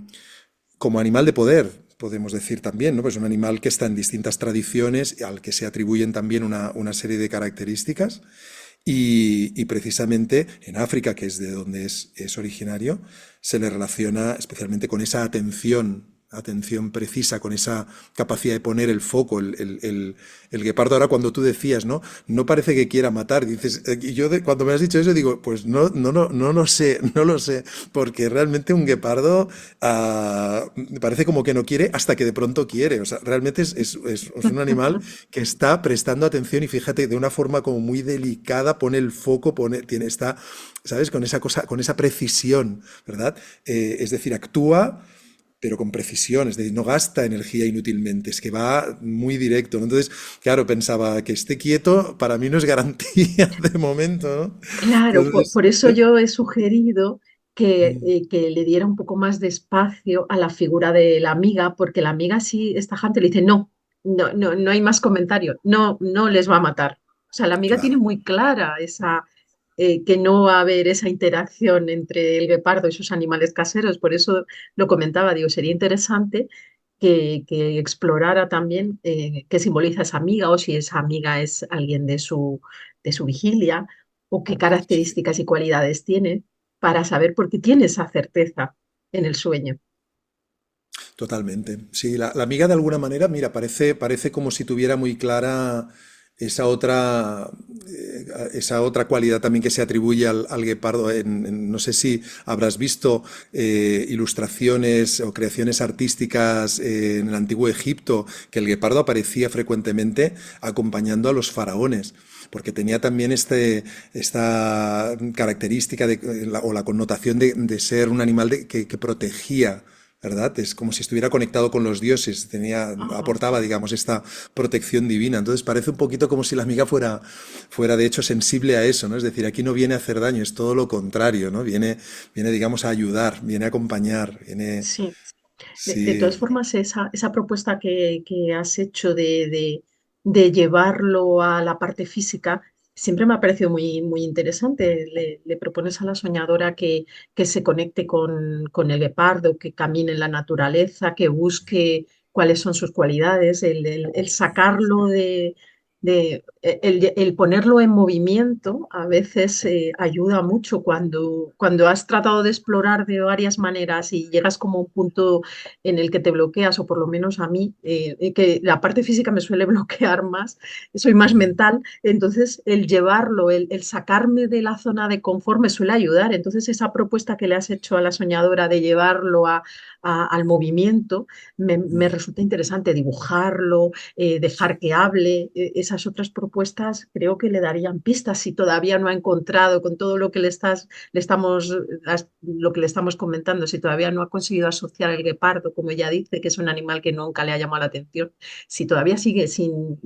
como animal de poder, podemos decir también, ¿no? Pues un animal que está en distintas tradiciones, al que se atribuyen también una serie de características. Y precisamente en África, que es de donde es originario, se le relaciona especialmente con esa atención precisa, con esa capacidad de poner el foco, el guepardo. Ahora, cuando tú decías, ¿no? No parece que quiera matar, dices, y yo cuando me has dicho eso digo, pues no lo sé, no lo sé, porque realmente un guepardo parece como que no quiere hasta que de pronto quiere. O sea, realmente es un animal que está prestando atención y fíjate, de una forma como muy delicada, pone el foco, está, ¿sabes? Con esa cosa, con esa precisión, ¿verdad? Es decir, actúa pero con precisión, es decir, no gasta energía inútilmente, es que va muy directo, ¿no? Entonces, claro, pensaba que esté quieto para mí no es garantía de momento, ¿no? Claro, Entonces, por eso yo he sugerido que le diera un poco más de espacio a la figura de la amiga, porque la amiga sí, esta gente le dice, no, no hay más comentario, no les va a matar. O sea, la amiga tiene Claro. muy clara que no va a haber esa interacción entre el guepardo y sus animales caseros. Por eso lo comentaba, digo, sería interesante que explorara también qué simboliza esa amiga o si esa amiga es alguien de su vigilia o qué Sí. características y cualidades tiene para saber por qué tiene esa certeza en el sueño. Totalmente. Sí, la amiga de alguna manera, mira, parece como si tuviera muy clara esa otra, esa otra cualidad también que se atribuye al guepardo. No sé si habrás visto ilustraciones o creaciones artísticas en el antiguo Egipto, que el guepardo aparecía frecuentemente acompañando a los faraones. Porque tenía también esta característica o la connotación de ser un animal que protegía, ¿verdad? Es como si estuviera conectado con los dioses, Ah, aportaba, digamos, esta protección divina. Entonces parece un poquito como si la amiga fuera de hecho sensible a eso, ¿no? Es decir, aquí no viene a hacer daño, es todo lo contrario, ¿no? Viene, digamos, a ayudar, viene a acompañar, viene... sí. De todas Sí. formas, esa propuesta que has hecho de llevarlo a la parte física siempre me ha parecido muy interesante. Le propones a la soñadora que se conecte con el guepardo, que camine en la naturaleza, que busque cuáles son sus cualidades, el sacarlo el ponerlo en movimiento a veces ayuda mucho cuando has tratado de explorar de varias maneras y llegas como a un punto en el que te bloqueas, o por lo menos a mí, que la parte física me suele bloquear más, soy más Ujú. mental, entonces el llevarlo, el sacarme de la zona de confort me suele ayudar. Entonces esa propuesta que le has hecho a la soñadora de llevarlo al movimiento me resulta interesante, dibujarlo, dejar que hable. Esas otras propuestas creo que le darían pistas si todavía no ha encontrado con todo lo que lo que le estamos comentando, si todavía no ha conseguido asociar el guepardo, como ella dice, que es un animal que nunca le ha llamado la atención, si todavía sigue sin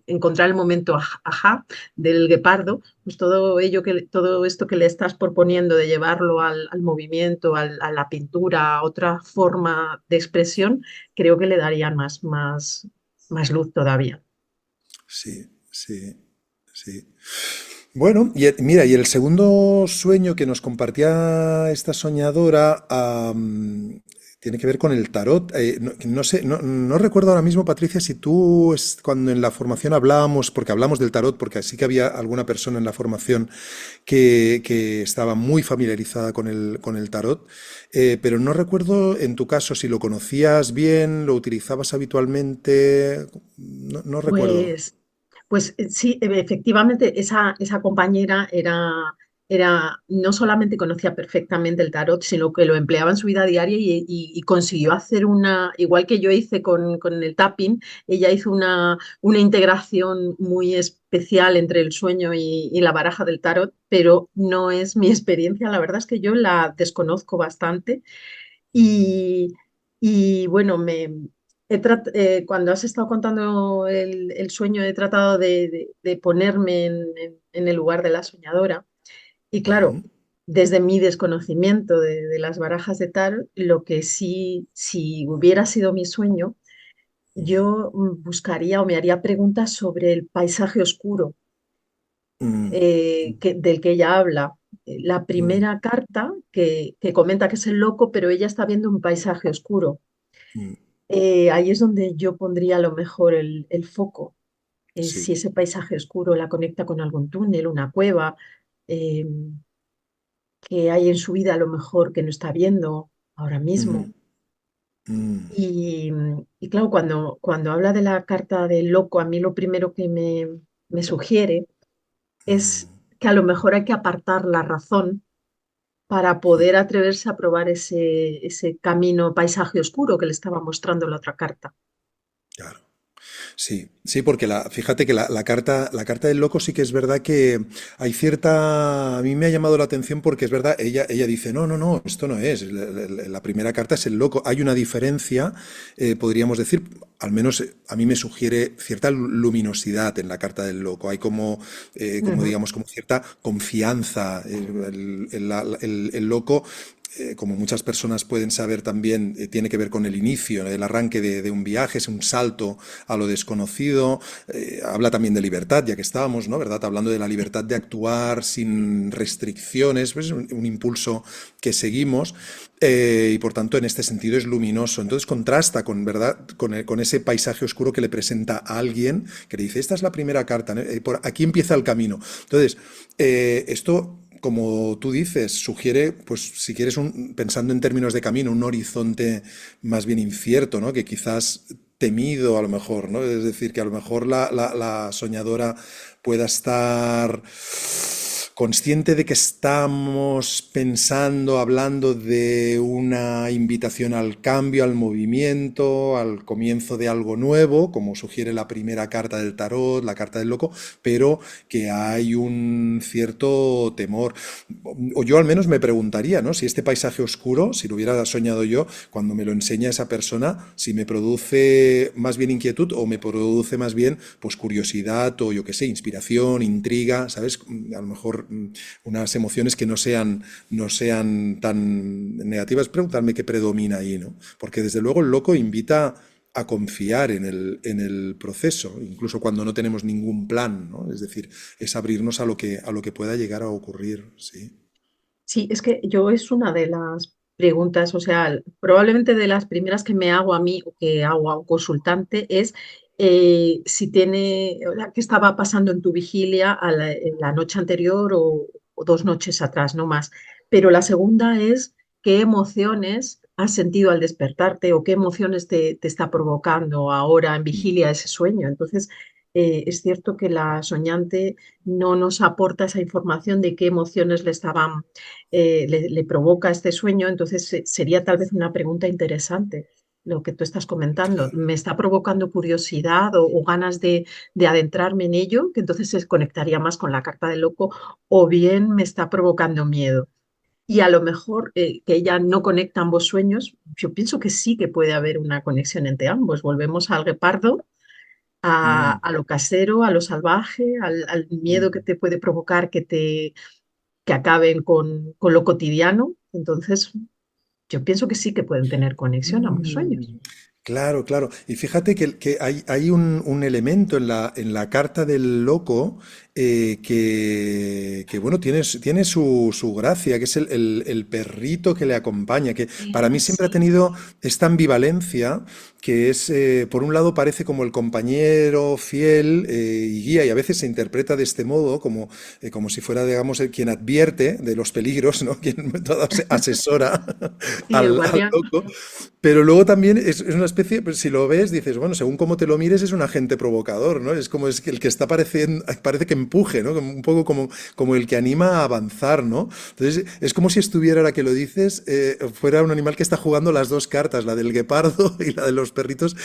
encontrar el momento ajá del guepardo, pues todo esto que le estás proponiendo de llevarlo al movimiento, a la pintura, a otra forma de expresión, creo que le darían más luz todavía. Sí, sí, sí. Bueno, mira, y el segundo sueño que nos compartía esta soñadora tiene que ver con el tarot. No sé, no recuerdo ahora mismo, Patricia, si tú cuando en la formación hablábamos, porque hablamos del tarot, porque sí que había alguna persona en la formación que estaba muy familiarizada con el tarot, pero no recuerdo en tu caso si lo conocías bien, lo utilizabas habitualmente, no recuerdo. Pues, pues sí, efectivamente, esa compañera no solamente conocía perfectamente el tarot, sino que lo empleaba en su vida diaria y consiguió hacer igual que yo hice con el tapping, ella hizo una integración muy especial entre el sueño y la baraja del tarot, pero no es mi experiencia, la verdad es que yo la desconozco bastante. Y, y bueno, cuando has estado contando el sueño, he tratado de ponerme en el lugar de la soñadora. Y claro, Ujú, desde mi desconocimiento de las barajas de tarot, lo que sí, si hubiera sido mi sueño, ujú, yo buscaría o me haría preguntas sobre el paisaje oscuro mm, del que ella habla. La mm, primera carta que comenta que es el loco, pero ella está viendo un paisaje oscuro. mm. Ahí es donde yo pondría a lo mejor el foco. Si Sí. ese paisaje oscuro la conecta con algún túnel, una cueva, eh, que hay en su vida a lo mejor que no está viendo ahora mismo. Ujú, mm, Y claro, cuando habla de la carta del loco, a mí lo primero que me sugiere es mm. que a lo mejor hay que apartar la razón para poder atreverse a probar ese camino, paisaje oscuro que le estaba mostrando la otra carta. Claro. Sí, sí, porque fíjate que la carta del loco sí que es verdad que hay cierta... A mí me ha llamado la atención porque es verdad, ella dice, no, no, no, esto no es, la primera carta es el loco. Hay una diferencia, podríamos decir, al menos a mí me sugiere cierta luminosidad en la carta del loco. Hay como Ujú, digamos, como cierta confianza. El loco como muchas personas pueden saber también, tiene que ver con el inicio, el arranque de un viaje, es un salto a lo desconocido. Habla también de libertad, ya que estábamos, ¿no? ¿Verdad? Hablando de la libertad de actuar sin restricciones, pues es un impulso que seguimos. Y por tanto, en este sentido es luminoso. Entonces contrasta con, ¿verdad? Con ese paisaje oscuro que le presenta a alguien que le dice, esta es la primera carta, ¿no? Por aquí empieza el camino. Entonces, esto, como tú dices, sugiere, pues si quieres, pensando en términos de camino, un horizonte más bien incierto, ¿no? Que quizás temido a lo mejor, ¿no? Es decir, que a lo mejor la soñadora pueda estar consciente de que estamos pensando, hablando de una invitación al cambio, al movimiento, al comienzo de algo nuevo, como sugiere la primera carta del tarot, la carta del loco, pero que hay un cierto temor. O yo al menos me preguntaría, ¿no? Si este paisaje oscuro, si lo hubiera soñado yo, cuando me lo enseña esa persona, si me produce más bien inquietud o me produce más bien, pues, curiosidad o yo qué sé, inspiración, intriga, ¿sabes? A lo mejor unas emociones que no sean tan negativas. Preguntarme qué predomina ahí, ¿no? Porque desde luego el loco invita a confiar en el proceso, incluso cuando no tenemos ningún plan, ¿no? Es decir, es abrirnos a lo que pueda llegar a ocurrir, sí. Sí, es que yo es una de las preguntas, o sea, probablemente de las primeras que me hago a mí o que hago a un consultante es si tiene, o sea, qué estaba pasando en tu vigilia en la noche anterior o 2 noches atrás, no más. Pero la segunda es qué emociones has sentido al despertarte o qué emociones te está provocando ahora en vigilia ese sueño. Entonces, es cierto que la soñante no nos aporta esa información de qué emociones le provoca este sueño, entonces sería tal vez una pregunta interesante lo que tú estás comentando. Claro. ¿Me está provocando curiosidad o ganas de adentrarme en ello? Que entonces se conectaría más con la carta del loco, o bien me está provocando miedo. Y a lo mejor que ella no conecta ambos sueños, yo pienso que sí que puede haber una conexión entre ambos. Volvemos al guepardo, Mm, a lo casero, a lo salvaje, al miedo que mm, te puede provocar que acaben con lo cotidiano. Entonces, yo pienso que sí que pueden tener conexión ambos sueños. mm. Claro, claro. Y fíjate que hay un elemento en la carta del loco que, bueno, tiene su gracia, que es el perrito que le acompaña, que para mí siempre ha Sí, tenido esta ambivalencia, que es, por un lado, parece como el compañero fiel y guía, y a veces se interpreta de este modo, como si fuera, digamos, el quien advierte de los peligros, ¿no? Quien todo asesora sí, el al guardián. loco. Pero luego también es una especie, pues, si lo ves, dices, bueno, según cómo te lo mires, es un agente provocador, ¿no? Es como es que el que está parece que empuje, ¿no? Un poco como el que anima a avanzar, ¿no? Entonces, es como si estuviera, ahora que lo dices, fuera un animal que está jugando las dos cartas, la del guepardo y la de los perritos,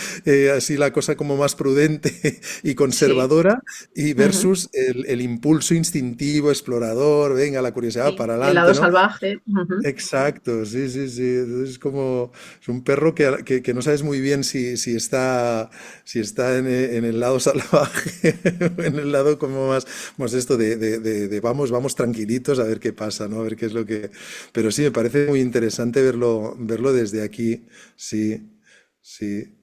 así la cosa como más prudente y Sí, conservadora, y ujú, versus el impulso instintivo, explorador, venga, la curiosidad sí, para el adelante, lado ¿no? salvaje. Ujú. Exacto, sí, sí, sí. Es como es un perro que no sabes muy bien si está en el lado salvaje, en el lado como más esto de vamos tranquilitos a ver qué pasa, ¿no? A ver qué es lo que. Pero sí, me parece muy interesante verlo desde aquí. Sí, sí.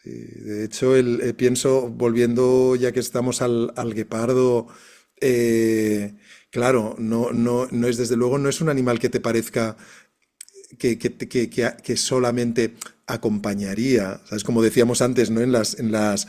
Sí. De hecho, pienso, volviendo ya que estamos al guepardo, claro, no es desde luego, no es un animal que te parezca que solamente acompañaría, ¿sabes? Como decíamos antes, ¿no? En las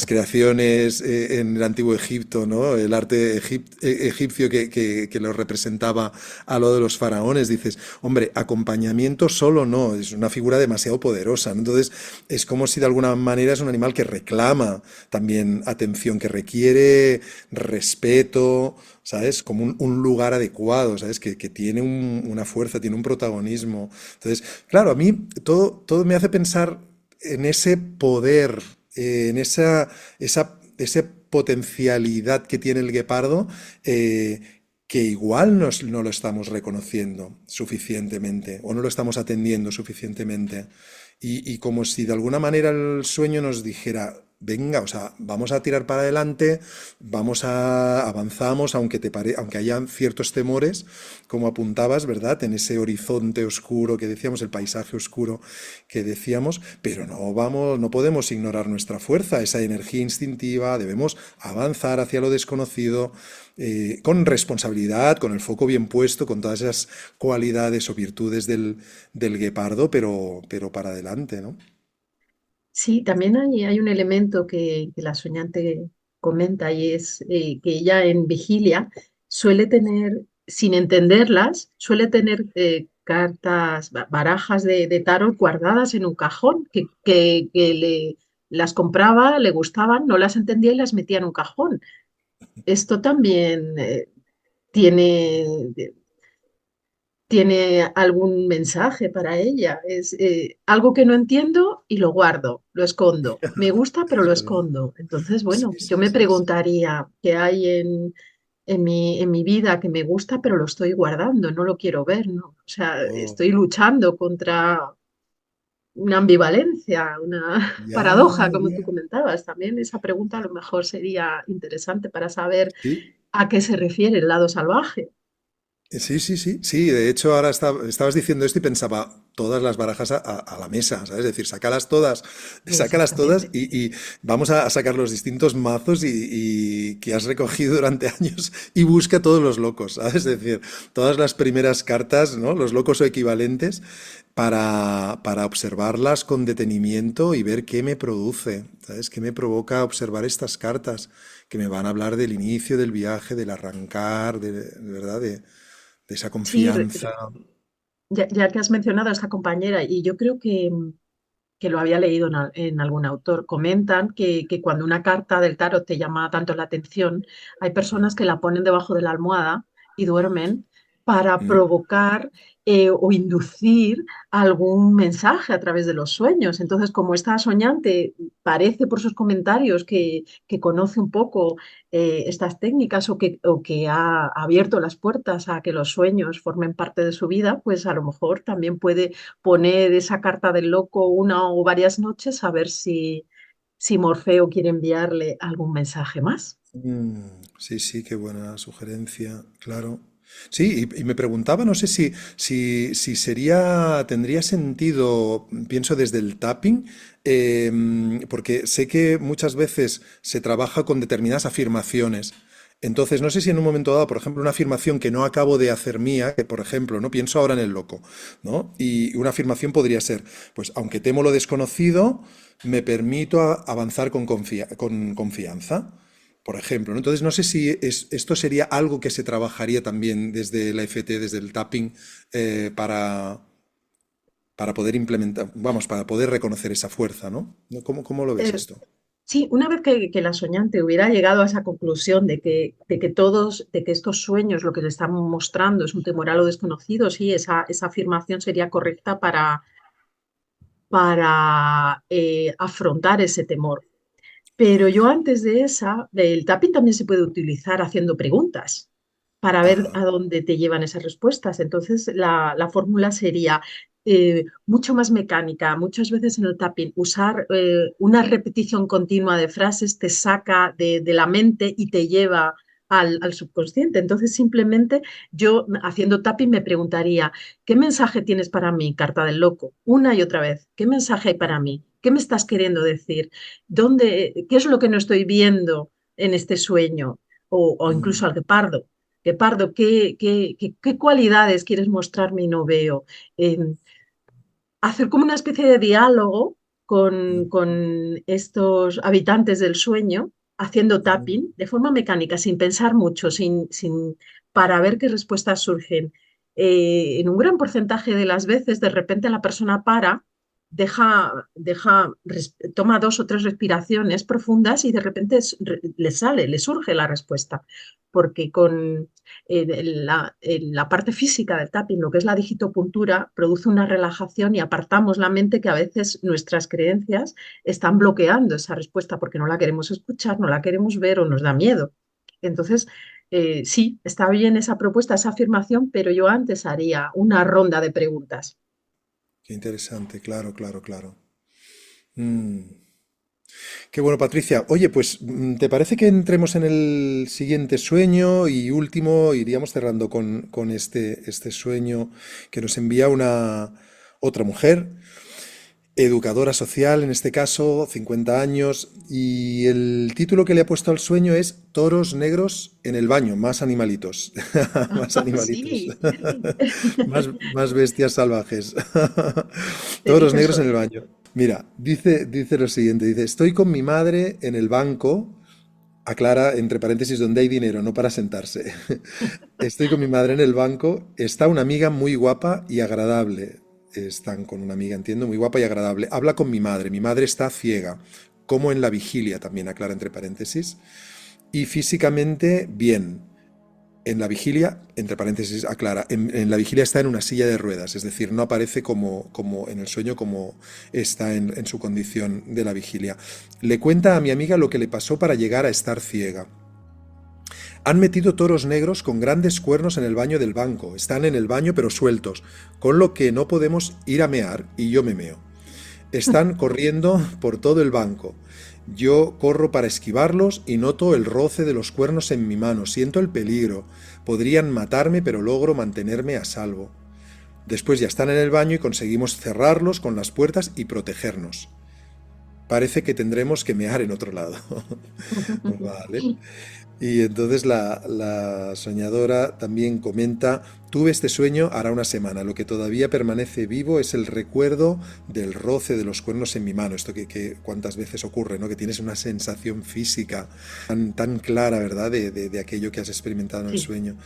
creaciones en el antiguo Egipto, ¿no? El arte egipcio que lo representaba a lo de los faraones, dices, hombre, acompañamiento solo no, es una figura demasiado poderosa, ¿no? Entonces, es como si de alguna manera es un animal que reclama también atención, que requiere respeto, ¿sabes? Como un lugar adecuado, ¿sabes? Que tiene una fuerza, tiene un protagonismo. Entonces, claro, a mí todo me hace pensar en ese poder, en esa potencialidad que tiene el guepardo, que igual no lo estamos reconociendo suficientemente o no lo estamos atendiendo suficientemente. Y como si de alguna manera el sueño nos dijera, venga, o sea, vamos a tirar para adelante, avanzamos, aunque hayan ciertos temores, como apuntabas, ¿verdad? En ese horizonte oscuro que decíamos, el paisaje oscuro que decíamos, pero no podemos ignorar nuestra fuerza, esa energía instintiva, debemos avanzar hacia lo desconocido, con responsabilidad, con el foco bien puesto, con todas esas cualidades o virtudes del guepardo, pero para adelante, ¿no? Sí, también hay un elemento que la soñante comenta y es que ella en vigilia suele tener, sin entenderlas, suele tener cartas, barajas de tarot guardadas en un cajón que las compraba, le gustaban, no las entendía y las metía en un cajón. Esto también tiene, tiene algún mensaje para ella. Es algo que no entiendo y lo guardo, lo escondo. Me gusta, pero Es lo verdad. escondo. Entonces, Sí, bueno, yo sí, me sí, sí. preguntaría qué hay en mi vida que me gusta, pero lo estoy guardando, no lo quiero ver, ¿no? O sea, Oh, estoy luchando contra una ambivalencia, una ya, paradoja, como tú ya. comentabas. También esa pregunta a lo mejor sería interesante para saber Sí, a qué se refiere el lado salvaje. sí, sí, sí, sí. De hecho, ahora estabas diciendo esto y pensaba todas las barajas a la mesa, ¿sabes? Es decir, sácalas todas Exactamente. y vamos a sacar los distintos mazos y que has recogido durante años y busca todos los locos, ¿sabes? Es decir, todas las primeras cartas, ¿no? Los locos o equivalentes para observarlas con detenimiento y ver qué me produce, ¿sabes? ¿Qué me provoca observar estas cartas que me van a hablar del inicio del viaje, del arrancar, de verdad, de esa Sí, confianza. ya que has mencionado a esta compañera, y yo creo que lo había leído en algún autor, comentan que cuando una carta del tarot te llama tanto la atención, hay personas que la ponen debajo de la almohada y duermen para Mm. provocar o inducir algún mensaje a través de los sueños. Entonces, como esta soñante parece por sus comentarios que conoce un poco estas técnicas o que ha abierto las puertas a que los sueños formen parte de su vida, pues a lo mejor también puede poner esa carta del loco una o varias noches a ver si Morfeo quiere enviarle algún mensaje más. Sí, sí, qué buena sugerencia, claro. Sí, y me preguntaba, no sé si tendría sentido, pienso desde el tapping, porque sé que muchas veces se trabaja con determinadas afirmaciones. Entonces, no sé si en un momento dado, por ejemplo, una afirmación que no acabo de hacer mía, que por ejemplo, no pienso ahora en el loco, ¿no? Y una afirmación podría ser, pues, aunque temo lo desconocido, me permito avanzar con confianza, por ejemplo, ¿no? Entonces, no sé si esto sería algo que se trabajaría también desde la FT, desde el tapping, eh, para, para poder implementar, vamos, para poder reconocer esa fuerza, ¿no? ¿No? ¿Cómo lo ves Eh, esto? sí, una vez que la soñante hubiera llegado a esa conclusión de que estos sueños lo que le están mostrando es un temor a lo desconocido, sí, esa afirmación sería correcta para afrontar ese temor. Pero yo antes de esa, el tapping también se puede utilizar haciendo preguntas para ver Ajá. a dónde te llevan esas respuestas. Entonces, la fórmula sería mucho más mecánica. Muchas veces en el tapping, usar una repetición continua de frases te saca de la mente y te lleva al subconsciente. Entonces, simplemente yo haciendo tapping me preguntaría, ¿qué mensaje tienes para mí, carta del loco? Una y otra vez, ¿qué mensaje hay para mí? ¿Qué me estás queriendo decir? ¿Qué es lo que no estoy viendo en este sueño? O incluso Mm, al guepardo. Guepardo, ¿qué cualidades quieres mostrarme y no veo? Eh, hacer como una especie de diálogo mm, con estos habitantes del sueño, haciendo mm, tapping de forma mecánica, sin pensar mucho, para ver qué respuestas surgen. En un gran porcentaje de las veces, de repente la persona para, toma dos o tres respiraciones profundas y de repente le sale, le surge la respuesta, porque con la parte física del tapping, lo que es la digitopuntura, produce una relajación y apartamos la mente que a veces nuestras creencias están bloqueando esa respuesta porque no la queremos escuchar, no la queremos ver o nos da miedo. Entonces, sí, está bien esa propuesta, esa afirmación, pero yo antes haría una ronda de preguntas. qué interesante, claro, claro, claro. Mm. Qué bueno, Patricia. Oye, pues, ¿te parece que entremos en el siguiente sueño y último? Iríamos cerrando con este sueño que nos envía una otra mujer, educadora social, en este caso, 50 años, y el título que le ha puesto al sueño es Toros negros en el baño, más animalitos, más animalitos, Sí, más bestias salvajes. te Toros dice el negros en el sueño. baño. Mira, dice lo siguiente, dice, estoy con mi madre en el banco, aclara entre paréntesis donde hay dinero, no para sentarse. Estoy con mi madre en el banco, está una amiga muy guapa y agradable. Están con una amiga, entiendo, muy guapa y agradable. Habla con mi madre está ciega, como en la vigilia también, aclara entre paréntesis. Y físicamente bien. En la vigilia, entre paréntesis, aclara, en la vigilia está en una silla de ruedas, es decir, no aparece como en el sueño como está en su condición de la vigilia. Le cuenta a mi amiga lo que le pasó para llegar a estar ciega. Han metido toros negros con grandes cuernos en el baño del banco. Están en el baño pero sueltos, con lo que no podemos ir a mear y yo me meo. Están corriendo por todo el banco. Yo corro para esquivarlos y noto el roce de los cuernos en mi mano. Siento el peligro. Podrían matarme, pero logro mantenerme a salvo. Después ya están en el baño y conseguimos cerrarlos con las puertas y protegernos. Parece que tendremos que mear en otro lado. Vale. Y entonces la soñadora también comenta, tuve este sueño hará una semana, lo que todavía permanece vivo es el recuerdo del roce de los cuernos en mi mano, esto que cuántas veces ocurre, ¿no? Que tienes una sensación física tan clara, ¿verdad? De aquello que has experimentado en el Sí. sueño.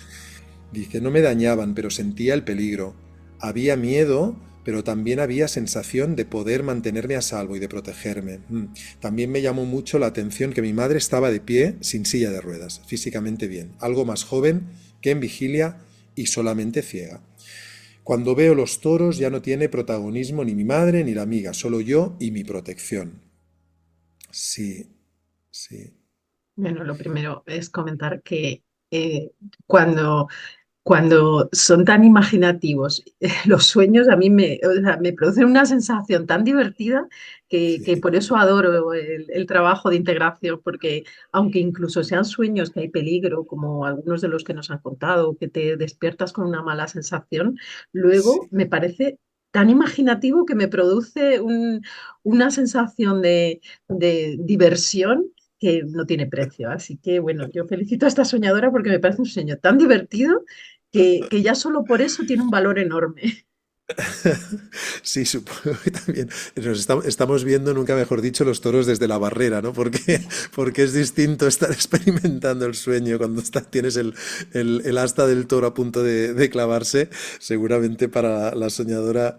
Dice, no me dañaban, pero sentía el peligro. Había miedo, pero también había sensación de poder mantenerme a salvo y de protegerme. También me llamó mucho la atención que mi madre estaba de pie, sin silla de ruedas, físicamente bien, algo más joven que en vigilia y solamente ciega. Cuando veo los toros ya no tiene protagonismo ni mi madre ni la amiga, solo yo y mi protección. Sí, sí, Bueno, lo primero es comentar que eh, cuando cuando son tan imaginativos, los sueños a mí o sea, me producen una sensación tan divertida que sí, por eso adoro el trabajo de integración, porque aunque incluso sean sueños que hay peligro, como algunos de los que nos han contado, que te despiertas con una mala sensación, luego sí. me parece tan imaginativo que me produce una sensación de diversión que no tiene precio. Así que bueno, yo felicito a esta soñadora porque me parece un sueño tan divertido que ya solo por eso tiene un valor enorme. Sí, supongo que también estamos viendo, nunca mejor dicho, los toros desde la barrera, ¿no? Porque es distinto estar experimentando el sueño cuando tienes el asta del toro a punto de clavarse. Seguramente para la soñadora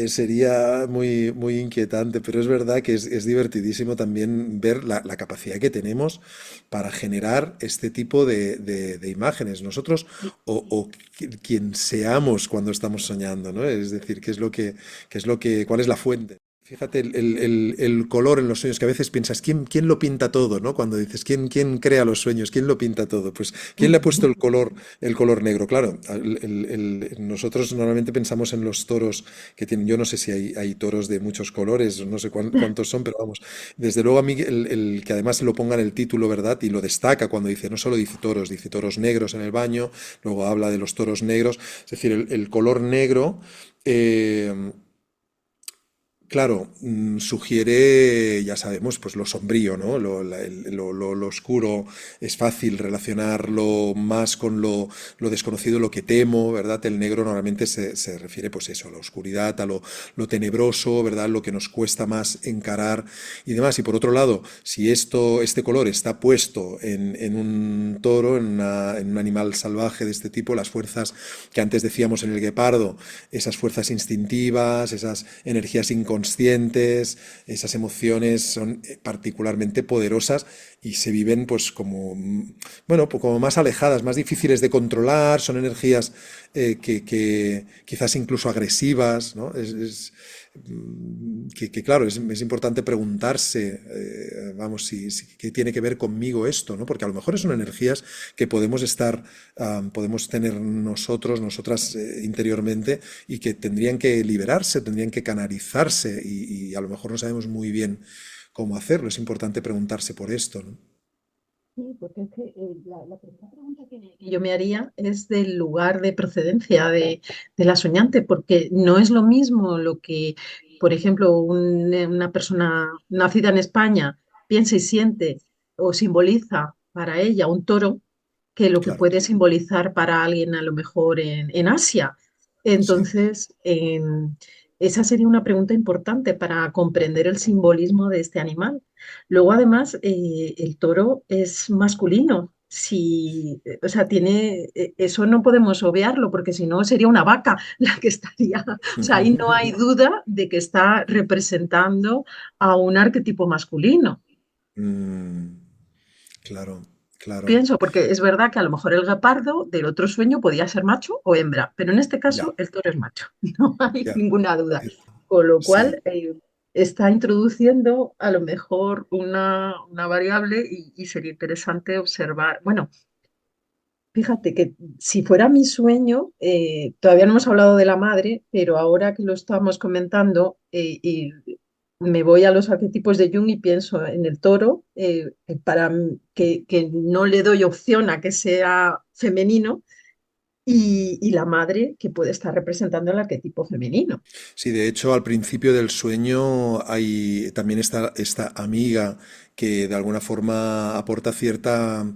sería muy inquietante, pero es verdad que es divertidísimo también ver la capacidad que tenemos para generar este tipo de imágenes. Nosotros o quien seamos cuando estamos soñando, ¿no? Es decir, cuál es la fuente. Fíjate el color en los sueños, que a veces piensas, ¿quién lo pinta todo, ¿no? Cuando dices, ¿quién crea los sueños? ¿Quién lo pinta todo? Pues, ¿quién le ha puesto el color negro? Claro, nosotros normalmente pensamos en los toros que tienen, yo no sé si hay toros de muchos colores, no sé cuántos son, pero vamos, desde luego a mí el que además lo ponga en el título, ¿verdad? Y lo destaca cuando dice, no solo dice toros negros en el baño, luego habla de los toros negros, es decir, el color negro. eh, Claro, sugiere, ya sabemos, pues lo sombrío, ¿no? Lo oscuro, es fácil relacionarlo más con lo desconocido, lo que temo, ¿verdad? El negro normalmente se refiere, pues eso, a la oscuridad, a lo tenebroso, ¿verdad? Lo que nos cuesta más encarar y demás. Y por otro lado, si este color está puesto en un toro, en un animal salvaje de este tipo, las fuerzas que antes decíamos en el guepardo, esas fuerzas instintivas, esas energías inconscientes, esas emociones son particularmente poderosas y se viven pues como, bueno, pues como más alejadas, más difíciles de controlar, son energías que quizás incluso agresivas, ¿no? Claro, es importante preguntarse, vamos, qué tiene que ver conmigo esto, ¿no? Porque a lo mejor son energías que podemos tener nosotras interiormente y que tendrían que liberarse, tendrían que canalizarse y a lo mejor no sabemos muy bien cómo hacerlo. Es importante preguntarse por esto, ¿no? Sí, porque es que la primera pregunta que yo me haría es del lugar de procedencia de la soñante, porque no es lo mismo lo que, por ejemplo, una persona nacida en España piensa y siente o simboliza para ella un toro, que lo que Claro, puede simbolizar para alguien a lo mejor en Asia. sí. Entonces, esa sería una pregunta importante para comprender el simbolismo de este animal. Luego, además, el toro es masculino. Si, o sea, eso no podemos obviarlo, porque si no sería una vaca la que estaría. O sea, ahí no hay duda de que está representando a un arquetipo masculino. Mm, claro, claro. Pienso, porque es verdad que a lo mejor el guepardo del otro sueño podía ser macho o hembra, pero en este Ya, caso el toro es macho, no hay ya. ninguna duda. Con lo Sí. cual está introduciendo a lo mejor una variable y sería interesante observar. Bueno, fíjate que si fuera mi sueño, todavía no hemos hablado de la madre, pero ahora que lo estamos comentando, y me voy a los arquetipos de Jung y pienso en el toro, que no le doy opción a que sea femenino, y la madre que puede estar representando el arquetipo femenino. Sí, de hecho, al principio del sueño hay también esta amiga que de alguna forma aporta cierta,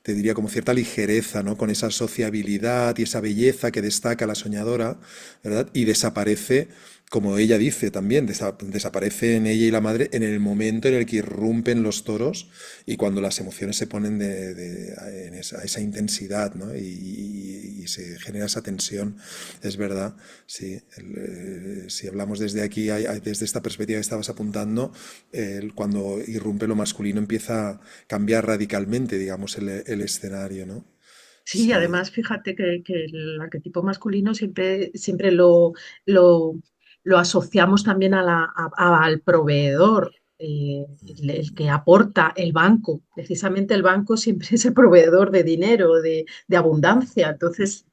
te diría como cierta ligereza, ¿no? Con esa sociabilidad y esa belleza que destaca la soñadora, ¿verdad? Y desaparece, como ella dice también, desaparece en ella y la madre en el momento en el que irrumpen los toros y cuando las emociones se ponen en esa intensidad, ¿no? Y se genera esa tensión, es verdad. Sí, si hablamos desde aquí, desde esta perspectiva que estabas apuntando, cuando irrumpe lo masculino empieza a cambiar radicalmente, digamos, el escenario, ¿no? Sí, Sí. además, fíjate que el arquetipo masculino siempre lo, lo asociamos también al proveedor, el que aporta el banco. Precisamente el banco siempre es el proveedor de dinero, de abundancia. Entonces,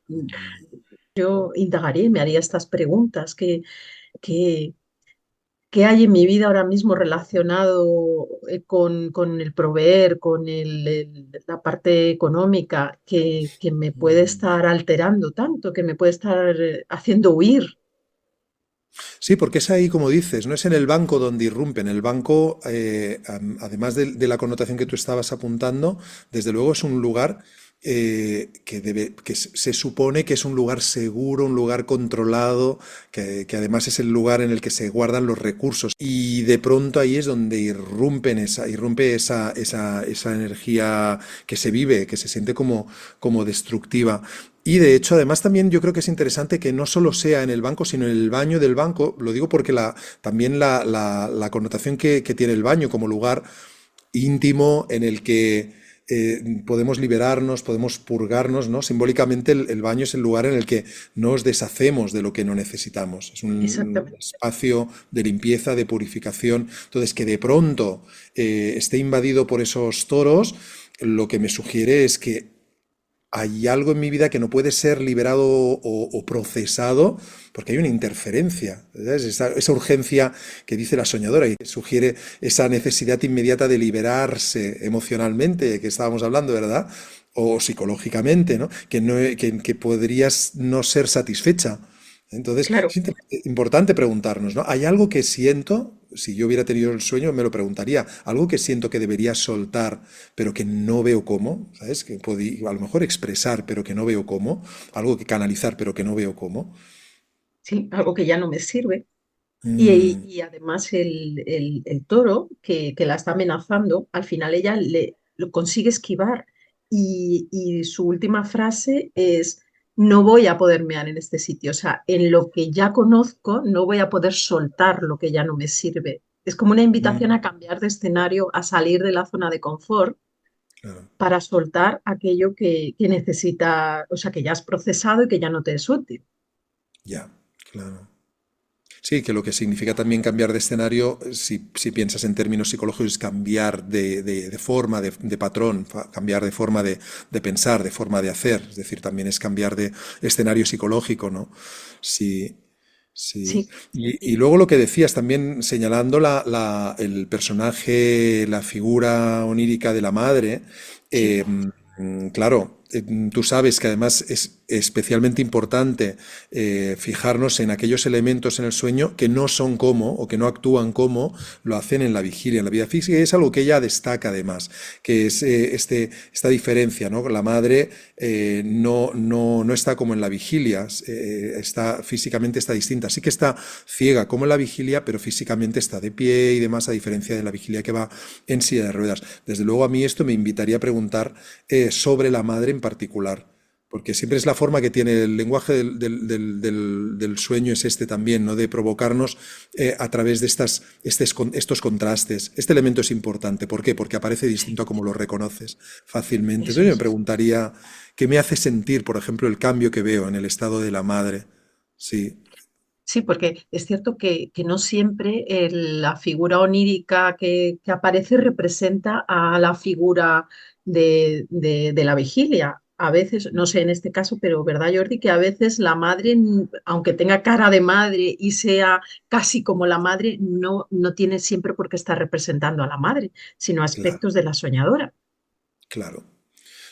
yo indagaría y me haría estas preguntas. ¿Qué, qué hay en mi vida ahora mismo relacionado con el proveer, con la parte económica, que me puede estar alterando tanto, que me puede estar haciendo huir? Sí, porque es ahí, como dices, no es en el banco donde irrumpen. El banco, además de la connotación que tú estabas apuntando, desde luego es un lugar que se supone que es un lugar seguro, un lugar controlado, que además es el lugar en el que se guardan los recursos. Y de pronto ahí es donde irrumpe esa energía que se vive, que se siente como destructiva. Y de hecho, además también yo creo que es interesante que no solo sea en el banco, sino en el baño del banco. Lo digo porque también la connotación que tiene el baño como lugar íntimo en el que podemos liberarnos, podemos purgarnos, ¿no? Simbólicamente el baño es el lugar en el que nos deshacemos de lo que no necesitamos. Es un Exactamente. espacio de limpieza, de purificación. Entonces, que de pronto esté invadido por esos toros, lo que me sugiere es que hay algo en mi vida que no puede ser liberado o procesado porque hay una interferencia, ¿sabes? Esa urgencia que dice la soñadora y que sugiere esa necesidad inmediata de liberarse emocionalmente, que estábamos hablando, ¿verdad? O psicológicamente, ¿no? Que podrías no ser satisfecha. Entonces, Claro. es importante preguntarnos, ¿no? ¿Hay algo que siento? Si yo hubiera tenido el sueño, me lo preguntaría. Algo que siento que debería soltar, pero que no veo cómo, ¿sabes? Que podía a lo mejor expresar, pero que no veo cómo. Algo que canalizar, pero que no veo cómo. Sí, algo que ya no me sirve. Mm, Y además el toro que la está amenazando, al final ella lo consigue esquivar y su última frase es, no voy a poder mear en este sitio, o sea, en lo que ya conozco no voy a poder soltar lo que ya no me sirve. Es como una invitación mm, a cambiar de escenario, a salir de la zona de confort claro, para soltar aquello que necesita, o sea, que ya has procesado y que ya no te es útil. ya, claro. Sí, que lo que significa también cambiar de escenario, si piensas en términos psicológicos, es cambiar de forma, de patrón, cambiar de forma de pensar, de forma de hacer. Es decir, también es cambiar de escenario psicológico, ¿no? Sí, Sí. Sí, Y luego lo que decías también, señalando el personaje, la figura onírica de la madre, sí, claro, tú sabes que además es especialmente importante fijarnos en aquellos elementos en el sueño que no son como o que no actúan como lo hacen en la vigilia, en la vida física, y es algo que ella destaca además, que es esta diferencia, ¿no? La madre no está como en la vigilia, físicamente está distinta. Sí que está ciega como en la vigilia, pero físicamente está de pie y demás, a diferencia de la vigilia que va en silla de ruedas. Desde luego a mí esto me invitaría a preguntar sobre la madre en particular. Porque siempre es la forma que tiene el lenguaje del sueño, es este también, ¿no? De provocarnos a través de estos contrastes. Este elemento es importante. ¿Por qué? Porque aparece distinto a como lo reconoces fácilmente. eso Entonces yo me es. preguntaría, ¿qué me hace sentir, por ejemplo, el cambio que veo en el estado de la madre? Sí, Sí, porque es cierto que no siempre la figura onírica que aparece representa a la figura de la vigilia. A veces, no sé en este caso, pero ¿verdad, Jordi? Que a veces la madre, aunque tenga cara de madre y sea casi como la madre, no tiene siempre por qué estar representando a la madre, sino claro, aspectos de la soñadora. claro.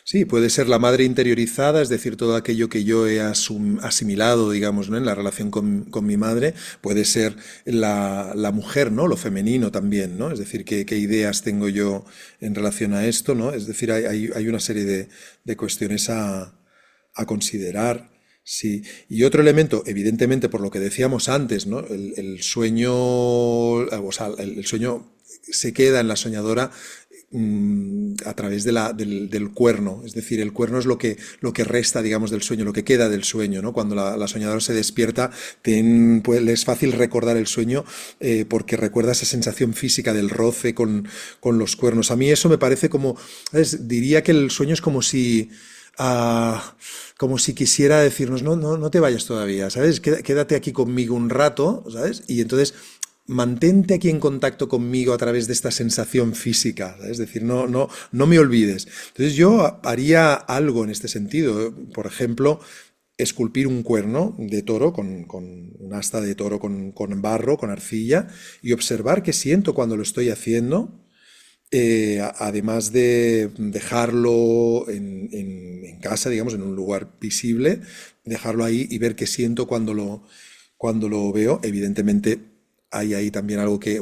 Sí, puede ser la madre interiorizada, es decir, todo aquello que yo he asimilado, digamos, ¿no? En la relación con mi madre. Puede ser la mujer, ¿no? Lo femenino también, ¿no? Es decir, qué ideas tengo yo en relación a esto, ¿no? Es decir, hay una serie de cuestiones a considerar. Sí. Y otro elemento, evidentemente, por lo que decíamos antes, ¿no? El sueño, o sea, el sueño se queda en la soñadora a través del cuerno. Es decir, el cuerno es lo que resta, digamos, del sueño, lo que queda del sueño, ¿no? Cuando la soñadora se despierta, pues, le es fácil recordar el sueño porque recuerda esa sensación física del roce con los cuernos. A mí eso me parece como, ¿sabes? Diría que el sueño es como si quisiera decirnos, no, no, no te vayas todavía, ¿sabes? Quédate aquí conmigo un rato, ¿sabes? Y entonces mantente aquí en contacto conmigo a través de esta sensación física, ¿sabes? Es decir, no me olvides. Entonces yo haría algo en este sentido. Por ejemplo, esculpir un cuerno de toro con un asta de toro con barro, con arcilla, y observar qué siento cuando lo estoy haciendo. Además de dejarlo en casa, digamos, en un lugar visible, dejarlo ahí y ver qué siento cuando lo veo. Evidentemente, hay ahí también algo que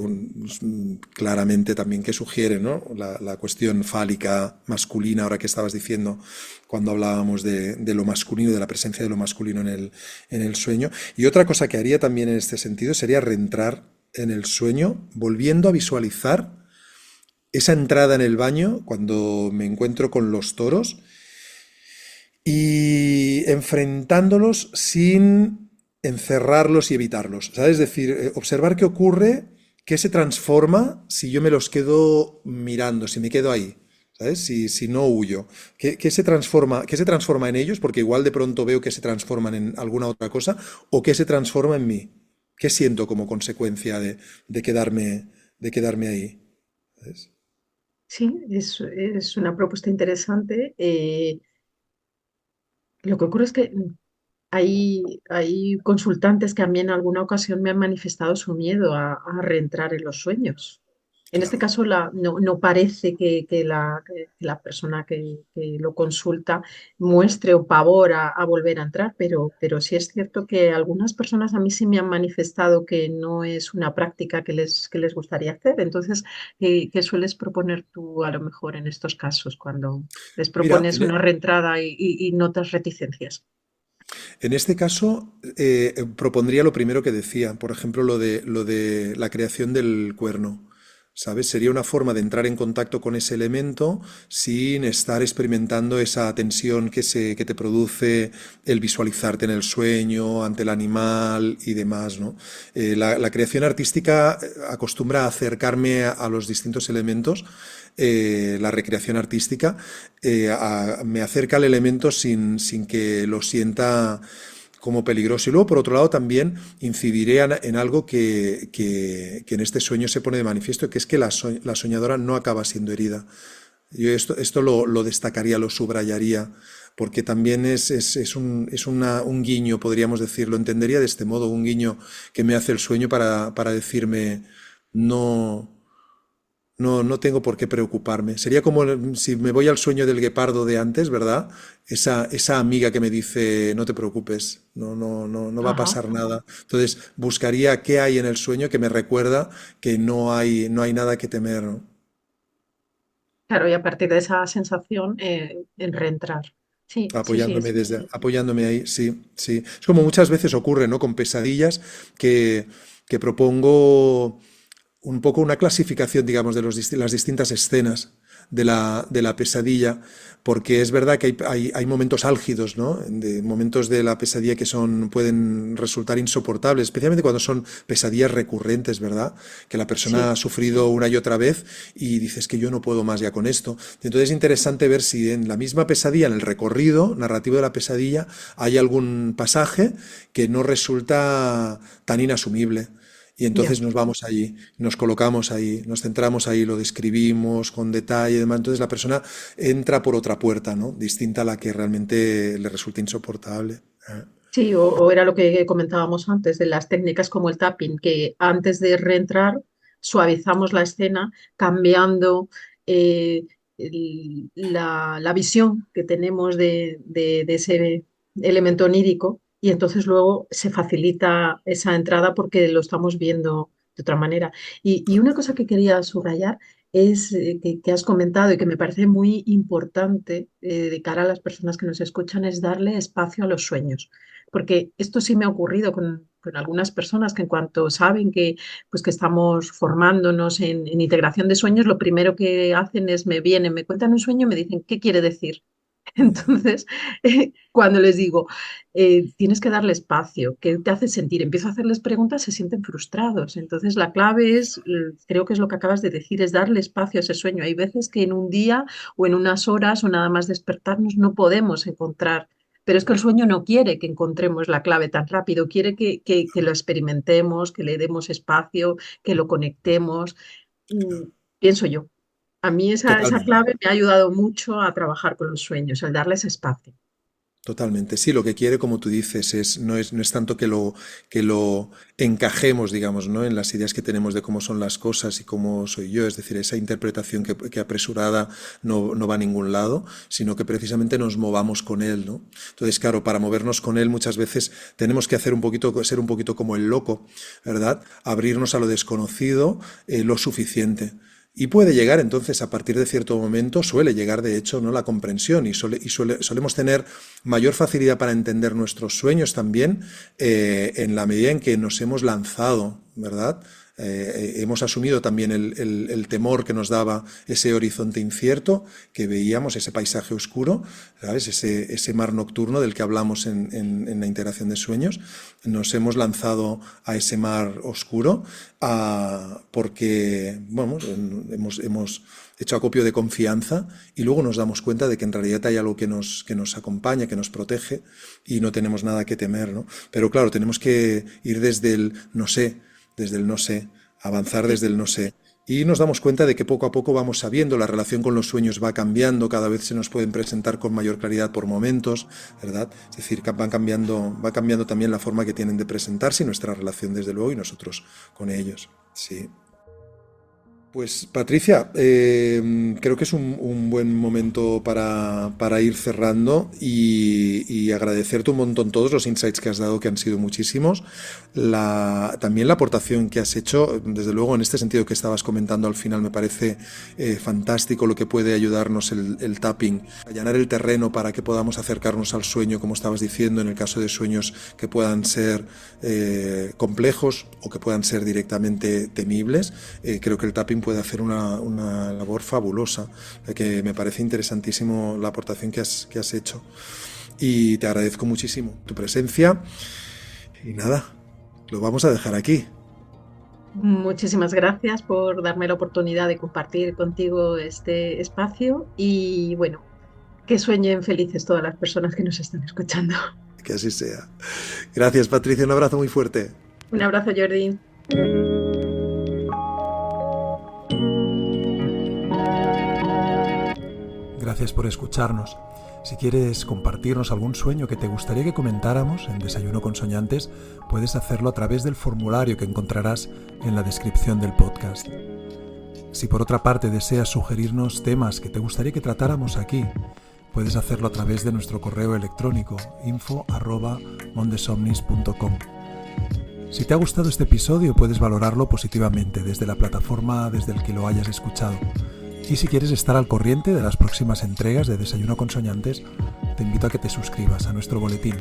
claramente también que sugiere, ¿no? La cuestión fálica masculina, ahora que estabas diciendo, cuando hablábamos de lo masculino, de la presencia de lo masculino en el sueño. Y otra cosa que haría también en este sentido sería reentrar en el sueño, volviendo a visualizar esa entrada en el baño cuando me encuentro con los toros y enfrentándolos sin encerrarlos y evitarlos. ¿Sabes? Es decir, observar qué ocurre, qué se transforma si yo me los quedo mirando, si me quedo ahí. ¿Sabes? Si no huyo. ¿Qué se transforma en ellos? Porque igual de pronto veo que se transforman en alguna otra cosa, o qué se transforma en mí. ¿Qué siento como consecuencia de quedarme ahí? ¿Sabes? Sí, es una propuesta interesante. Lo que ocurre es que hay consultantes que a mí en alguna ocasión me han manifestado su miedo a reentrar en los sueños. En este Claro. caso, no parece que la persona que lo consulta muestre o pavor a volver a entrar, pero sí es cierto que algunas personas a mí sí me han manifestado que no es una práctica que les gustaría hacer. Entonces, ¿qué sueles proponer tú a lo mejor en estos casos cuando les Mira, propones una reentrada y notas reticencias? en este caso, propondría lo primero que decía, por ejemplo, lo de la creación del cuerno. ¿Sabes? Sería una forma de entrar en contacto con ese elemento sin estar experimentando esa tensión que te produce el visualizarte en el sueño, ante el animal y demás, ¿no? La creación artística acostumbra a acercarme a los distintos elementos. La recreación artística me acerca al elemento sin que lo sienta como peligroso. Y luego, por otro lado, también incidiré en algo que en este sueño se pone de manifiesto, que es que la soñadora no acaba siendo herida. Yo esto lo destacaría, lo subrayaría, porque también un guiño, podríamos decirlo, entendería de este modo, un guiño que me hace el sueño para decirme, no, no tengo por qué preocuparme. Sería como si me voy al sueño del guepardo de antes, ¿verdad? Esa amiga que me dice, no te preocupes, no va a Ajá. pasar nada. Entonces, buscaría qué hay en el sueño que me recuerda que no hay nada que temer, ¿no? Claro, y a partir de esa sensación, en reentrar. Sí, sí, sí, es Apoyándome ahí, sí, sí. Es como muchas veces ocurre, ¿no? Con pesadillas que, que propongo un poco una clasificación, digamos, de las distintas escenas de la pesadilla, porque es verdad que hay momentos álgidos, ¿no? De momentos de la pesadilla que pueden resultar insoportables, especialmente cuando son pesadillas recurrentes, ¿verdad? Que la persona sí, ha sufrido una y otra vez y dices que yo no puedo más ya con esto. Entonces es interesante ver si en la misma pesadilla, en el recorrido narrativo de la pesadilla, hay algún pasaje que no resulta tan inasumible. Y ya. entonces nos vamos allí, nos colocamos ahí, nos centramos ahí, lo describimos con detalle y demás. Entonces la persona entra por otra puerta, ¿no? Distinta a la que realmente le resulta insoportable. Sí, o era lo que comentábamos antes de las técnicas como el tapping, que antes de reentrar suavizamos la escena cambiando la visión que tenemos de ese elemento onírico y entonces luego se facilita esa entrada porque lo estamos viendo de otra manera. Y una cosa que quería subrayar es que has comentado y que me parece muy importante de cara a las personas que nos escuchan es darle espacio a los sueños porque esto sí me ha ocurrido con algunas personas que en cuanto saben pues que estamos formándonos en integración de sueños, lo primero que hacen es me vienen, me cuentan un sueño y me dicen, ¿qué quiere decir? Entonces, cuando les digo, tienes que darle espacio, ¿qué te hace sentir? Empiezo a hacerles preguntas, se sienten frustrados. Entonces, la clave es, creo que es lo que acabas de decir, es darle espacio a ese sueño. Hay veces que en un día o en unas horas o nada más despertarnos no podemos encontrar, pero es que el sueño no quiere que encontremos la clave tan rápido, quiere que lo experimentemos, que le demos espacio, que lo conectemos. Mm, Pienso yo. A mí esa Totalmente. clave me ha ayudado mucho a trabajar con los sueños, el darles espacio. Totalmente. Sí, lo que quiere, como tú dices, no es tanto que lo encajemos, digamos, ¿no? En las ideas que tenemos de cómo son las cosas y cómo soy yo. Es decir, esa interpretación que apresurada no va a ningún lado, sino que precisamente nos movamos con él, ¿no? Entonces, claro, para movernos con él muchas veces tenemos que ser un poquito como el loco, ¿verdad? Abrirnos a lo desconocido lo suficiente. Y puede llegar entonces a partir de cierto momento, suele llegar de hecho, ¿no? La comprensión solemos tener mayor facilidad para entender nuestros sueños también en la medida en que nos hemos lanzado, ¿verdad? Hemos asumido también el temor que nos daba ese horizonte incierto que veíamos, ese paisaje oscuro, ¿sabes? Ese mar nocturno del que hablamos en la integración de sueños. Nos hemos lanzado a ese mar oscuro porque, bueno, hemos hecho acopio de confianza y luego nos damos cuenta de que en realidad hay algo que nos acompaña, que nos protege y no tenemos nada que temer, ¿no? Pero claro, tenemos que ir desde el no sé, avanzar Sí, desde el no sé. Y nos damos cuenta de que poco a poco vamos sabiendo, la relación con los sueños va cambiando, cada vez se nos pueden presentar con mayor claridad por momentos, ¿verdad? Es decir, va cambiando también la forma que tienen de presentarse y nuestra relación desde luego y nosotros con ellos. Sí. Pues Patricia, creo que es un buen momento para ir cerrando y agradecerte un montón todos los insights que has dado, que han sido muchísimos. También la aportación que has hecho, desde luego en este sentido que estabas comentando al final, me parece fantástico lo que puede ayudarnos el tapping, allanar el terreno para que podamos acercarnos al sueño, como estabas diciendo, en el caso de sueños que puedan ser complejos o que puedan ser directamente temibles. Creo que el tapping puede hacer una labor fabulosa, que me parece interesantísimo la aportación que has hecho. Y te agradezco muchísimo tu presencia. Y nada, lo vamos a dejar aquí. muchísimas gracias por darme la oportunidad de compartir contigo este espacio y bueno, que sueñen felices todas las personas que nos están escuchando. Que así sea. Gracias, Patricia. Un abrazo muy fuerte. Un abrazo, Jordi. Gracias. Gracias por escucharnos. Si quieres compartirnos algún sueño que te gustaría que comentáramos en Desayuno con Soñantes, puedes hacerlo a través del formulario que encontrarás en la descripción del podcast. Si por otra parte deseas sugerirnos temas que te gustaría que tratáramos aquí, puedes hacerlo a través de nuestro correo electrónico info@mondesomnis.com. Si te ha gustado este episodio, puedes valorarlo positivamente desde la plataforma desde la que lo hayas escuchado. Y si quieres estar al corriente de las próximas entregas de Desayuno con Soñantes, te invito a que te suscribas a nuestro boletín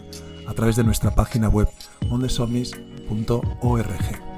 a través de nuestra página web mondesomnis.org.